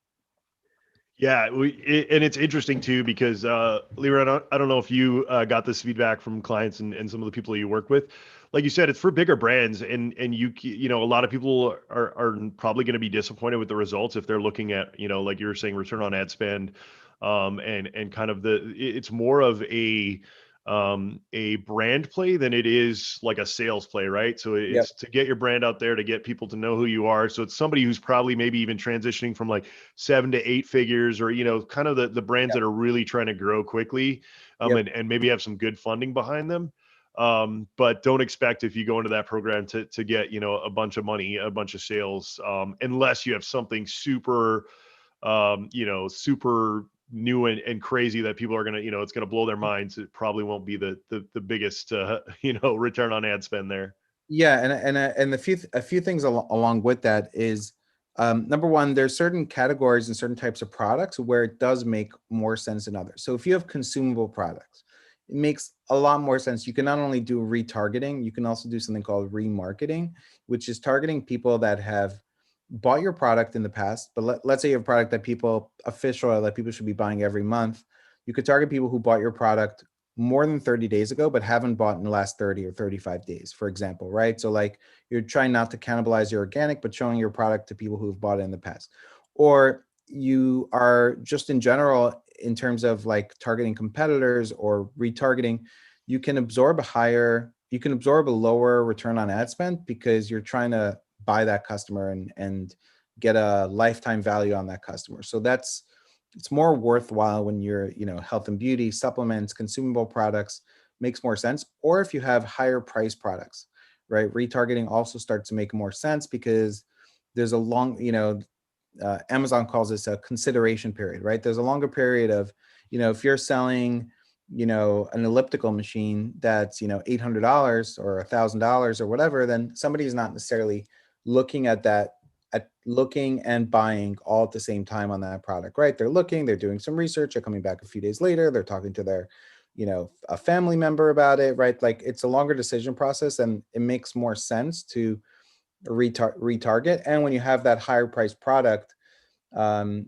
Yeah, and it's interesting too because Leroy, I don't know if you got this feedback from clients and some of the people you work with. Like you said, it's for bigger brands, and a lot of people are probably going to be disappointed with the results if they're looking at, like you were saying, return on ad spend, and kind of it's more of a a brand play than it is like a sales play, right? So Yep. it's to get your brand out there, to get people to know who you are. So it's somebody who's probably maybe even transitioning from like 7 to 8 figures, or, kind of the brands Yep. that are really trying to grow quickly, Yep. and maybe have some good funding behind them. But don't expect, if you go into that program, to get, a bunch of money, a bunch of sales, unless you have something super, super new and crazy that people are going to, it's going to blow their minds. It probably won't be the biggest, return on ad spend there. Yeah, and a few things along with that is, number one, there's certain categories and certain types of products where it does make more sense than others. So if you have consumable products, it makes a lot more sense. You can not only do retargeting, you can also do something called remarketing, which is targeting people that have bought your product in the past. But let's say you have a product that a fish oil that people should be buying every month. You could target people who bought your product more than 30 days ago, but haven't bought in the last 30 or 35 days, for example, right? So like you're trying not to cannibalize your organic, but showing your product to people who've bought it in the past. Or you are just in general, in terms of like targeting competitors or retargeting, you can absorb a lower return on ad spend because you're trying to buy that customer and get a lifetime value on that customer. So it's more worthwhile when you're, health and beauty, supplements, consumable products makes more sense. Or if you have higher price products, right? Retargeting also starts to make more sense because there's a long, Amazon calls this a consideration period, right? There's a longer period of, if you're selling, an elliptical machine that's, $800 or $1,000 or whatever, then somebody is not necessarily looking at that, at looking and buying all at the same time on that product, right? They're doing some research, they're coming back a few days later, they're talking to their, a family member about it, right? Like it's a longer decision process, and it makes more sense to retarget. And when you have that higher priced product, that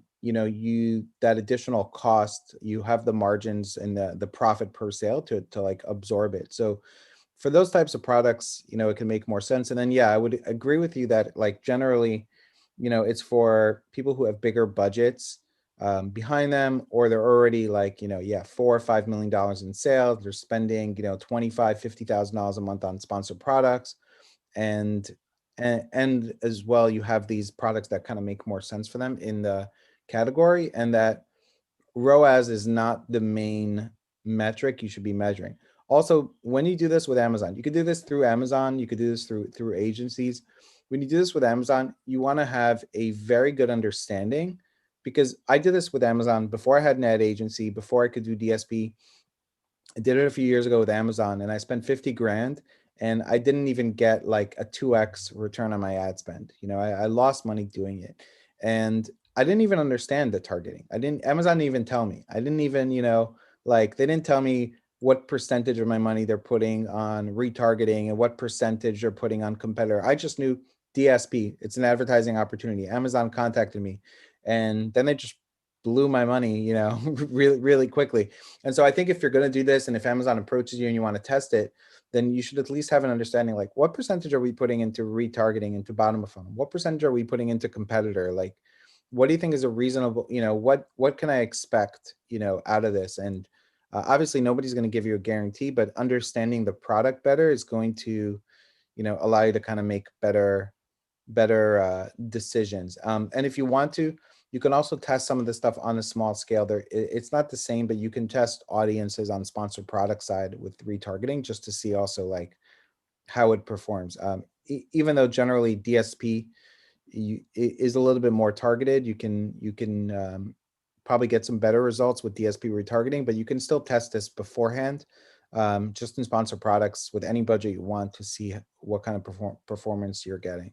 additional cost, you have the margins and the profit per sale to like absorb it. So for those types of products, it can make more sense. And then, yeah, I would agree with you that like generally, it's for people who have bigger budgets behind them, or they're already like, $4 or $5 million in sales. They're spending, $25,000-$50,000 a month on sponsored products. And, and as well, you have these products that kind of make more sense for them in the category, and that ROAS is not the main metric you should be measuring. Also, when you do this with Amazon, you could do this through Amazon, you could do this through agencies. When you do this with Amazon, you want to have a very good understanding, because I did this with Amazon before I had an ad agency, before I could do DSP. I did it a few years ago with Amazon, and I spent 50 grand, and I didn't even get like a 2x return on my ad spend. I lost money doing it. And I didn't even understand the targeting. Amazon didn't even tell me. I didn't even, like they didn't tell me what percentage of my money they're putting on retargeting and what percentage they're putting on competitor. I just knew DSP, it's an advertising opportunity. Amazon contacted me, and then they just blew my money, really, really quickly. And so I think if you're going to do this, and if Amazon approaches you and you want to test it, then you should at least have an understanding, like what percentage are we putting into retargeting, into bottom of funnel? What percentage are we putting into competitor? Like, what do you think is a reasonable, what can I expect, out of this? And obviously nobody's going to give you a guarantee, but understanding the product better is going to, allow you to kind of make better decisions. And if you want to, you can also test some of the stuff on a small scale. It's not the same, but you can test audiences on sponsored product side with retargeting, just to see also like how it performs. Even though generally DSP is a little bit more targeted, you can probably get some better results with DSP retargeting, but you can still test this beforehand, just in sponsored products with any budget you want, to see what kind of performance you're getting.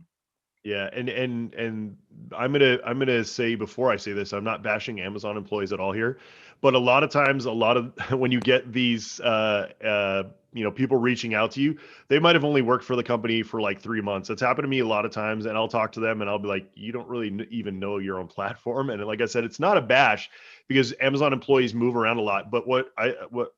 Yeah, and I'm gonna say, before I say this, I'm not bashing Amazon employees at all here, but a lot of times, when you get these people reaching out to you, they might have only worked for the company for like 3 months. It's happened to me a lot of times, and I'll talk to them and I'll be like, you don't really even know your own platform. And like I said, it's not a bash, because Amazon employees move around a lot. But what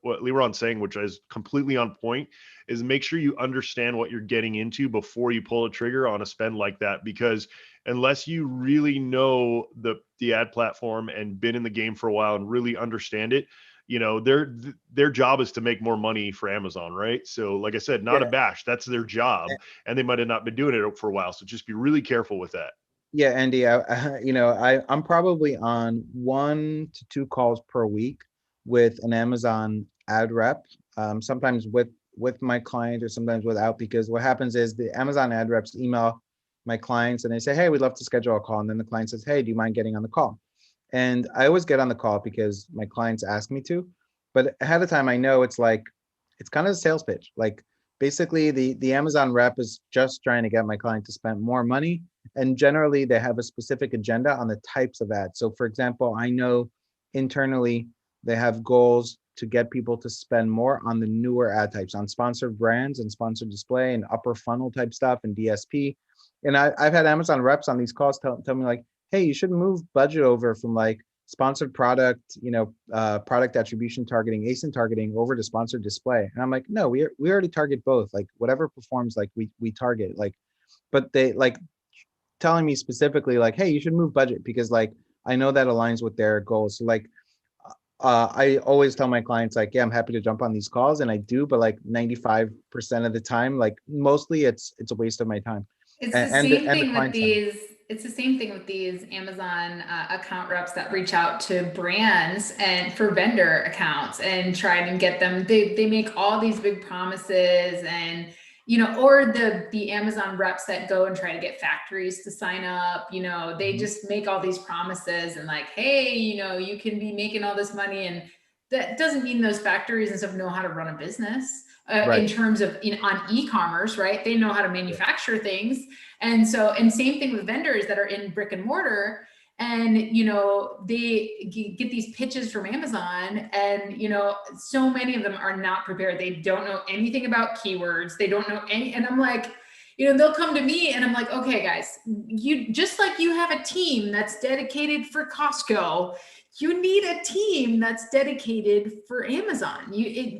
Leron's saying, which is completely on point, is make sure you understand what you're getting into before you pull a trigger on a spend like that. Because unless you really know the ad platform and been in the game for a while and really understand it, you know, their job is to make more money for Amazon, right? So like I said, not a Yeah. bash, that's their job, and they might have not been doing it for a while. So just be really careful with that. Yeah, Andy, I'm probably on 1 to 2 calls per week with an Amazon ad rep, sometimes with my client or sometimes without, because what happens is the Amazon ad reps email my clients and they say, hey, we'd love to schedule a call. And then the client says, hey, do you mind getting on the call? And I always get on the call because my clients ask me to, but ahead of time, I know it's kind of a sales pitch. Like basically the Amazon rep is just trying to get my client to spend more money. And generally they have a specific agenda on the types of ads. So for example, I know internally they have goals to get people to spend more on the newer ad types, on sponsored brands and sponsored display and upper funnel type stuff and DSP. And I've had Amazon reps on these calls tell me like, hey, you should move budget over from like sponsored product, product attribution targeting, ASIN targeting over to sponsored display. And I'm like, no, we already target both. Like whatever performs, like we target. Like, but they like telling me specifically like, hey, you should move budget because like I know that aligns with their goals. So like I always tell my clients like, yeah, I'm happy to jump on these calls, and I do, but like 95% of the time, like mostly it's a waste of my time. It's the And same the thing with client's time. these. It's the same thing with these Amazon account reps that reach out to brands and for vendor accounts and try and get them. They make all these big promises, and or the Amazon reps that go and try to get factories to sign up. They just make all these promises and like, hey, you can be making all this money, and that doesn't mean those factories and stuff know how to run a business in Right. terms of on e-commerce, right? They know how to manufacture things. And so, and same thing with vendors that are in brick and mortar. And, they get these pitches from Amazon, and, so many of them are not prepared. They don't know anything about keywords. They don't know any, and I'm like, they'll come to me and I'm like, okay, guys, you just like you have a team that's dedicated for Costco, you need a team that's dedicated for Amazon.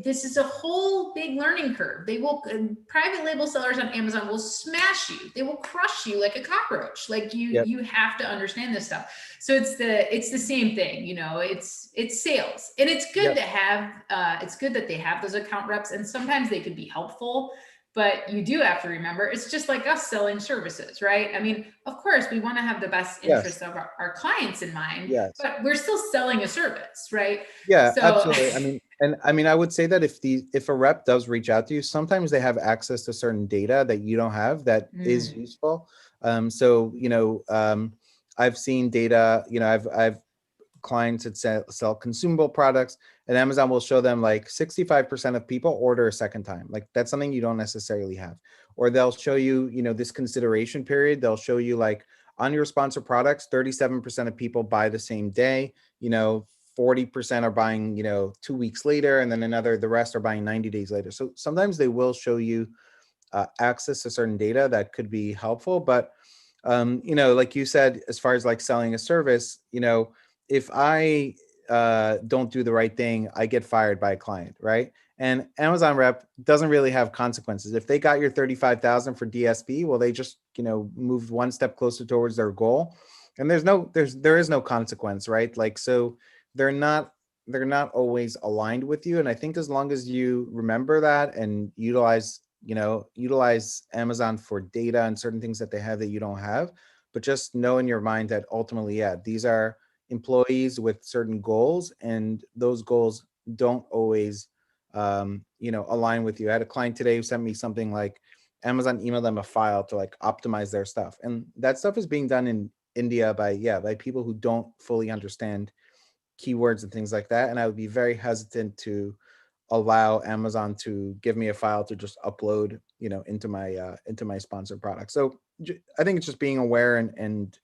This is a whole big learning curve. They will private label sellers on Amazon will smash you. They will crush you like a cockroach. Like you have to understand this stuff. So it's the same thing. It's sales, and it's good to have. It's good that they have those account reps, and sometimes they could be helpful. But you do have to remember, it's just like us selling services, right? I mean, of course, we want to have the best interests of our clients in mind, Yes. but we're still selling a service, right? Yeah, So, absolutely. I mean, I would say that if a rep does reach out to you, sometimes they have access to certain data that you don't have that is useful. I've seen data, I've clients that sell consumable products, and Amazon will show them like 65% of people order a second time. Like that's something you don't necessarily have. Or they'll show you, this consideration period. They'll show you like on your sponsored products, 37% of people buy the same day, 40% are buying, 2 weeks later, and then the rest are buying 90 days later. So sometimes they will show you access to certain data that could be helpful. But, like you said, as far as like selling a service, if I don't do the right thing, I get fired by a client, right? And Amazon rep doesn't really have consequences. If they got your 35,000 for DSP, well, they just, moved one step closer towards their goal. And there is no consequence, right? Like, so they're not always aligned with you. And I think as long as you remember that and utilize Amazon for data and certain things that they have that you don't have, but just know in your mind that ultimately, yeah, these are employees with certain goals, and those goals don't always align with you. I had a client today who sent me something like Amazon emailed them a file to like optimize their stuff, and that stuff is being done in India by people who don't fully understand keywords and things like that. And I would be very hesitant to allow Amazon to give me a file to just upload into my sponsored product. So I think it's just being aware and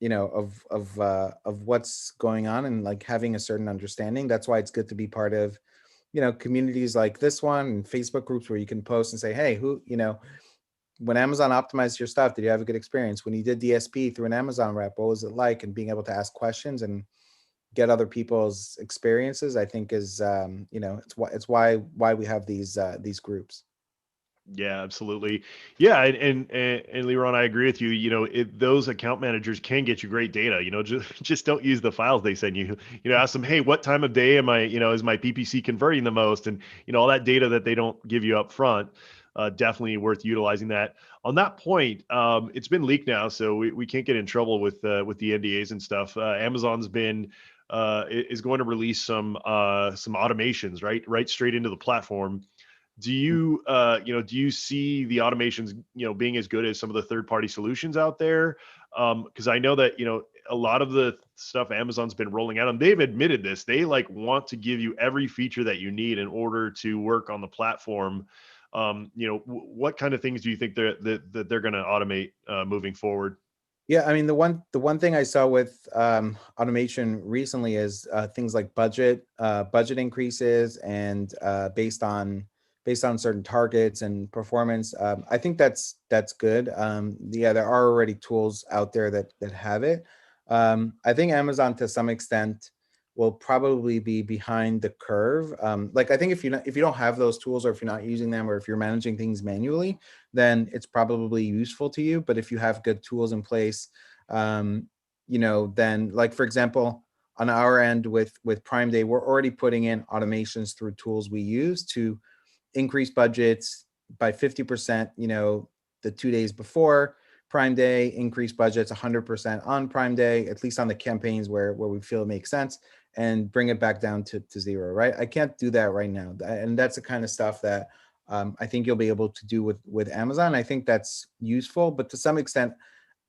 of what's going on, and like having a certain understanding. That's why it's good to be part of communities like this one and Facebook groups where you can post and say, hey, when Amazon optimized your stuff, did you have a good experience? When you did DSP through an Amazon rep, what was it like? And being able to ask questions and get other people's experiences, I think is it's why we have these groups. Yeah, absolutely. Yeah, and Leron, I agree with you. You know, those account managers can get you great data. You know, just don't use the files they send you. You know, ask them, hey, what time of day am I? You know, is my PPC converting the most? And you know, all that data that they don't give you up front. Definitely worth utilizing that. On that point, it's been leaked now, so we can't get in trouble with the NDAs and stuff. Amazon's been is going to release some automations, right straight into the platform. Do you do you see the automations being as good as some of the third party solutions out there? Because I know that a lot of the stuff Amazon's been rolling out, and they've admitted this, they like want to give you every feature that you need in order to work on the platform. What kind of things do you think that they're going to automate moving forward? Yeah, I mean, the one thing I saw with automation recently is things like budget increases, and based on certain targets and performance. I think that's good. Yeah, there are already tools out there that have it. I think Amazon, to some extent, will probably be behind the curve. Like, I think if you don't have those tools, or if you're not using them, or if you're managing things manually, then it's probably useful to you. But if you have good tools in place, then, like, for example, on our end with Prime Day, we're already putting in automations through tools we use to increase budgets by 50%, the 2 days before Prime Day, increase budgets 100% on Prime Day, at least on the campaigns where we feel it makes sense, and bring it back down to zero, right? I can't do that right now. And that's the kind of stuff that I think you'll be able to do with Amazon. I think that's useful, but to some extent,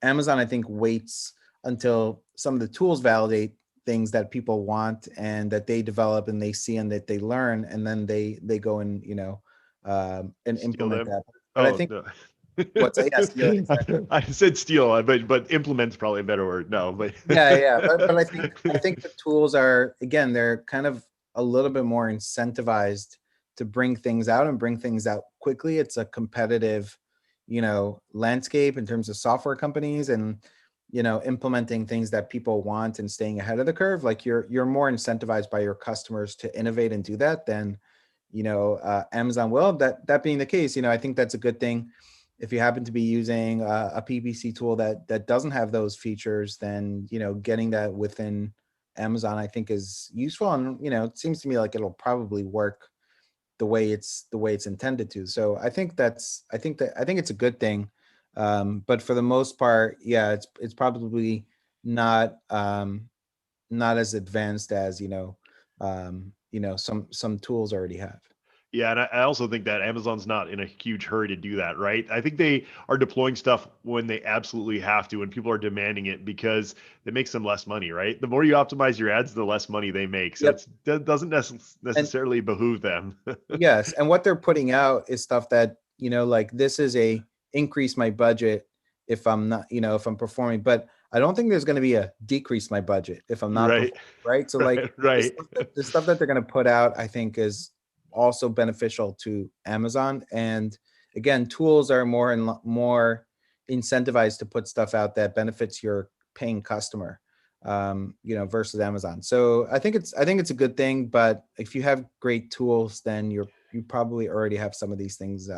Amazon, I think, waits until some of the tools validate things that people want and that they develop and they see and that they learn, and then they go and and Steal implement them? that. But I Oh think no. what's yeah, steal, exactly. I said steal, but implement's probably a better word. No, but Yeah. But I think the tools are, again, they're kind of a little bit more incentivized to bring things out and bring things out quickly. It's a competitive, landscape in terms of software companies, and implementing things that people want and staying ahead of the curve. Like, you're more incentivized by your customers to innovate and do that than Amazon will. That being the case, I think that's a good thing. If you happen to be using a PPC tool that doesn't have those features, then getting that within Amazon, I think, is useful. And it seems to me like it'll probably work the way it's intended to. So I think it's a good thing. But for the most part, yeah, it's probably not not as advanced as some tools already have. yeah, and I also think that Amazon's not in a huge hurry to do that, right? I think they are deploying stuff when they absolutely have to, when people are demanding it, because it makes them less money, right? The more you optimize your ads, the less money they make. So Yep. that doesn't And necessarily behoove them. yes, and what they're putting out is stuff that, like, this is a increase my budget if I'm not, if I'm performing, but I don't think there's going to be a decrease my budget if I'm not Right, performing, right? So, like, right, right. the stuff that they're going to put out, I think, is also beneficial to Amazon. And again, tools are more incentivized to put stuff out that benefits your paying customer, versus Amazon. So I think it's a good thing. But if you have great tools, then you probably already have some of these things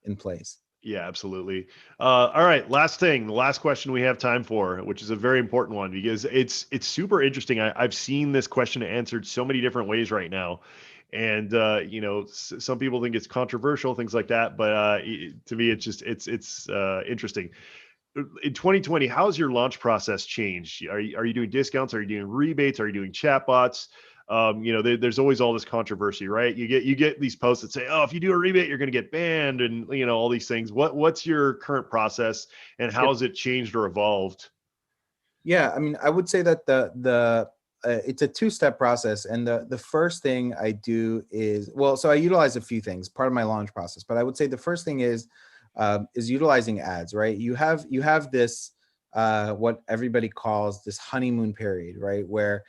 in place. Yeah, absolutely. All right, last thing, the last question we have time for, which is a very important one because it's super interesting. I've seen this question answered so many different ways right now, and some people think it's controversial, things like that. But to me, it's interesting. In 2020, how's your launch process changed? Are you doing discounts? Are you doing rebates? Are you doing chatbots? There's always all this controversy, right? You get these posts that say, oh, if you do a rebate, you're going to get banned, and all these things. What's your current process, and how has it changed or evolved? Yeah, I mean, I would say that the it's a two-step process, and the first thing I do is, well, so I utilize a few things, part of my launch process, but I would say the first thing is utilizing ads, right? You have this what everybody calls this honeymoon period, right, where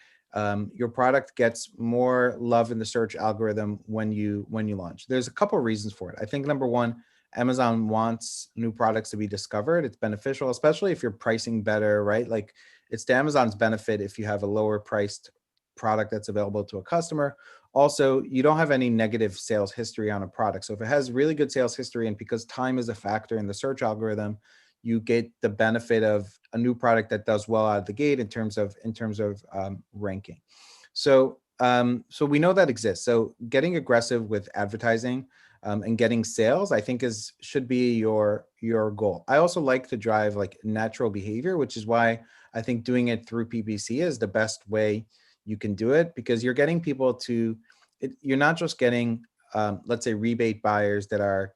your product gets more love in the search algorithm when you launch. There's a couple of reasons for it. I think number one, Amazon wants new products to be discovered. It's beneficial, especially if you're pricing better, right? Like, it's to Amazon's benefit if you have a lower priced product that's available to a customer. Also, you don't have any negative sales history on a product. So if it has really good sales history, and because time is a factor in the search algorithm, you get the benefit of a new product that does well out of the gate in terms of ranking. So so we know that exists. So getting aggressive with advertising and getting sales, I think should be your goal. I also like to drive like natural behavior, which is why I think doing it through PPC is the best way you can do it, because you're getting people to, you're not just getting, let's say, rebate buyers that are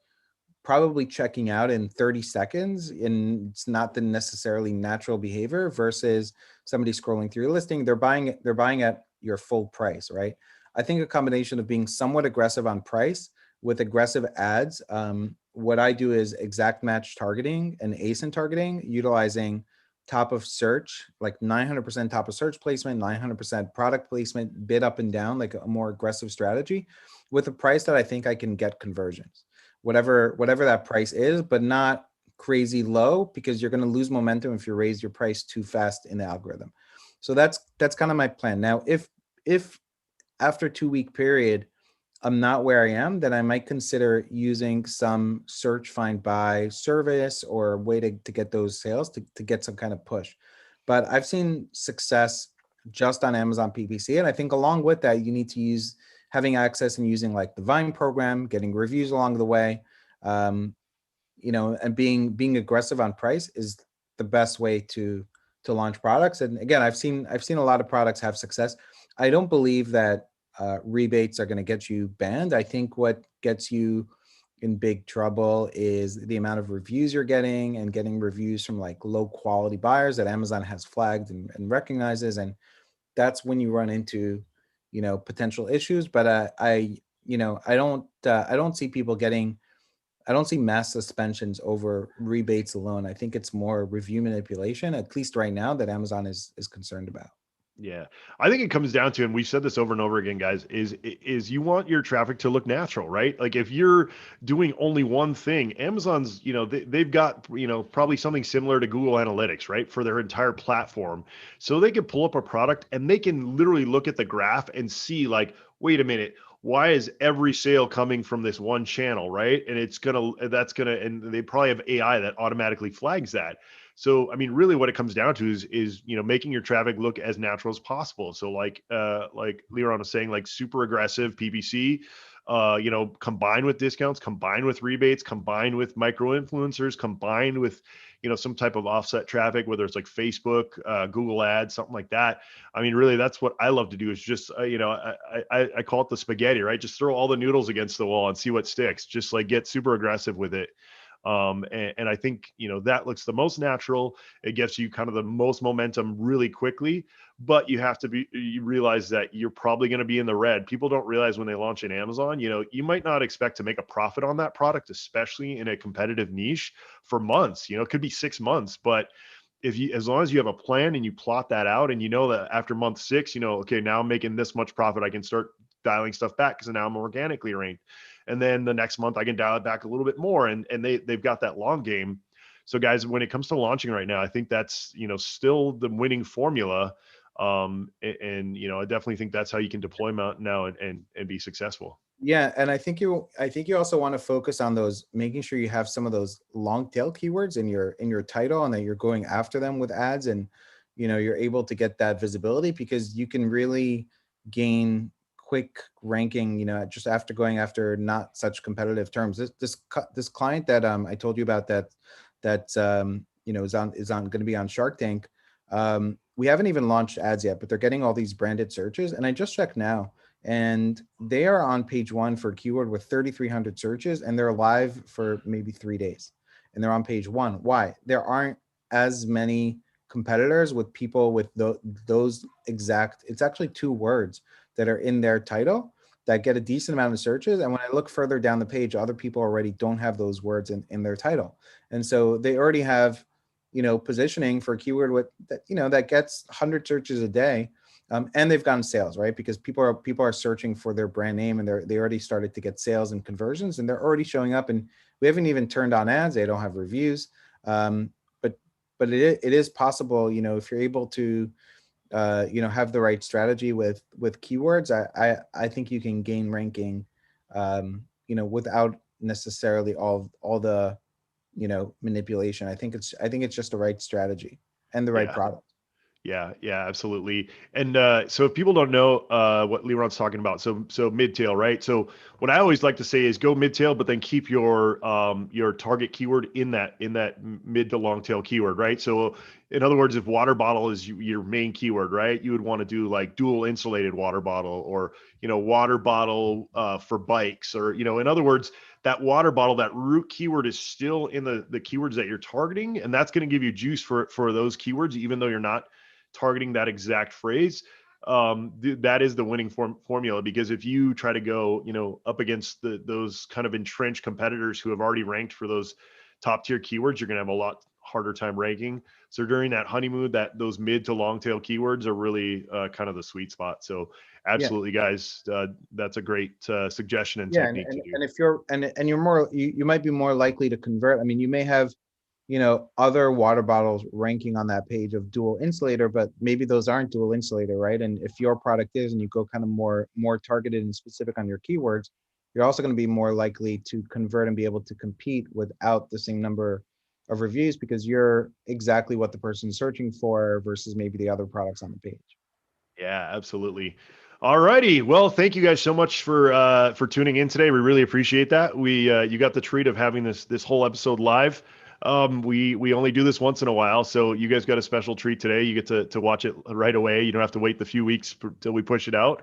probably checking out in 30 seconds, and it's not the necessarily natural behavior versus somebody scrolling through your listing. They're buying at your full price, right? I think a combination of being somewhat aggressive on price with aggressive ads. What I do is exact match targeting and ASIN targeting, utilizing top of search, like 900% top of search placement, 900% product placement, bid up and down, like a more aggressive strategy with a price that I think I can get conversions, whatever that price is, but not crazy low, because you're going to lose momentum if you raise your price too fast in the algorithm. So that's kind of my plan. Now, if after 2 week period, I'm not where I am, then I might consider using some search, find, buy service or way to get those sales to get some kind of push. But I've seen success just on Amazon PPC. And I think along with that, you need to use having access and using like the Vine program, getting reviews along the way, and being aggressive on price is the best way to launch products. And again, I've seen a lot of products have success. I don't believe that rebates are going to get you banned. I think what gets you in big trouble is the amount of reviews you're getting, and getting reviews from like low quality buyers that Amazon has flagged and recognizes. And that's when you run into, potential issues. But I don't see people getting, I don't see mass suspensions over rebates alone. I think it's more review manipulation, at least right now, that Amazon is concerned about. Yeah, I think it comes down to, and we've said this over and over again, guys, is you want your traffic to look natural, right? Like if you're doing only one thing, Amazon's, they've got, probably something similar to Google Analytics, right? For their entire platform. So they can pull up a product and they can literally look at the graph and see like, wait a minute, why is every sale coming from this one channel, right? And and they probably have AI that automatically flags that. So, I mean, really what it comes down to is, making your traffic look as natural as possible. So like Leron was saying, like super aggressive PPC, combined with discounts, combined with rebates, combined with micro influencers, combined with, some type of offset traffic, whether it's like Facebook, Google ads, something like that. I mean, really that's what I love to do, is just, I call it the spaghetti, right? Just throw all the noodles against the wall and see what sticks. Just like get super aggressive with it. And I think, that looks the most natural. It gets you kind of the most momentum really quickly, but you realize that you're probably going to be in the red. People don't realize when they launch in Amazon, you might not expect to make a profit on that product, especially in a competitive niche, for months. It could be 6 months, but as long as you have a plan and you plot that out, and you know that after month 6, okay, now I'm making this much profit, I can start dialing stuff back because now I'm organically ranked. And then the next month I can dial it back a little bit more. And they've got that long game. So guys, when it comes to launching right now, I think that's, still the winning formula. I definitely think that's how you can deploy them out now and be successful. Yeah, and I think you also want to focus on those, making sure you have some of those long tail keywords in your title, and that you're going after them with ads, and you're able to get that visibility, because you can really gain quick ranking, just after going after not such competitive terms. This client that I told you about that is going to be on Shark Tank. We haven't even launched ads yet, but they're getting all these branded searches, and I just checked now, and they are on page 1 for a keyword with 3,300 searches, and they're live for maybe 3 days, and they're on page 1. Why? There aren't as many competitors with people with those exact, it's actually 2 words that are in their title that get a decent amount of searches. And when I look further down the page, other people already don't have those words in their title. And so they already have, positioning for a keyword with that, that gets 100 searches a day. And they've gotten sales, right? Because people are searching for their brand name, and they already started to get sales and conversions, and they're already showing up, and we haven't even turned on ads. They don't have reviews. But it is possible, if you're able to have the right strategy with keywords, I think you can gain ranking, without necessarily all the, manipulation. I think it's just the right strategy and the right Yeah. product. Yeah, yeah, absolutely. And so if people don't know what Leron's talking about, so mid-tail, right? So what I always like to say is go mid-tail, but then keep your target keyword in that mid to long tail keyword, right? So in other words, if water bottle is your main keyword, right, you would want to do like dual insulated water bottle, or water bottle for bikes, or in other words, that water bottle, that root keyword is still in the keywords that you're targeting, and that's going to give you juice for those keywords, even though you're not targeting that exact phrase. That is the winning formula, because if you try to go up against those kind of entrenched competitors who have already ranked for those top tier keywords, you're going to have a lot harder time ranking. So during that honeymoon, those mid to long tail keywords are really kind of the sweet spot. So absolutely, guys, that's a great suggestion and technique to do. And if you're you're more, you might be more likely to convert. I mean, you may have other water bottles ranking on that page of dual insulator, but maybe those aren't dual insulator, right? And if your product is, and you go kind of more targeted and specific on your keywords, you're also going to be more likely to convert and be able to compete without the same number of reviews, because you're exactly what the person's searching for versus maybe the other products on the page. Yeah, absolutely. All righty. Well, thank you guys so much for tuning in today. We really appreciate that. You got the treat of having this whole episode live. We only do this once in a while, so you guys got a special treat today. You get to watch it right away. You don't have to wait the few weeks till we push it out.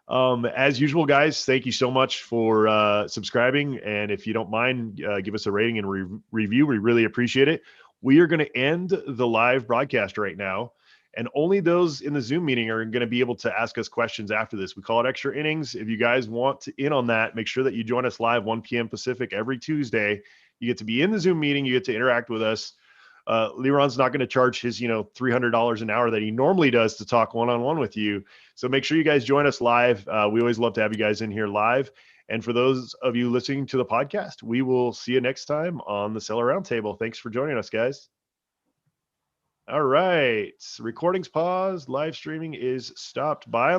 As usual, guys, thank you so much for subscribing. And if you don't mind, give us a rating and review. We really appreciate it. We are going to end the live broadcast right now, and only those in the Zoom meeting are going to be able to ask us questions after this. We call it Extra Innings. If you guys want to in on that, make sure that you join us live 1 p.m. Pacific every Tuesday. You get to be in the Zoom meeting. You get to interact with us. Leron's not going to charge his, $300 an hour that he normally does to talk one-on-one with you. So make sure you guys join us live. We always love to have you guys in here live. And for those of you listening to the podcast, we will see you next time on the Seller Roundtable. Thanks for joining us, guys. All right. Recording's paused. Live streaming is stopped. Bye.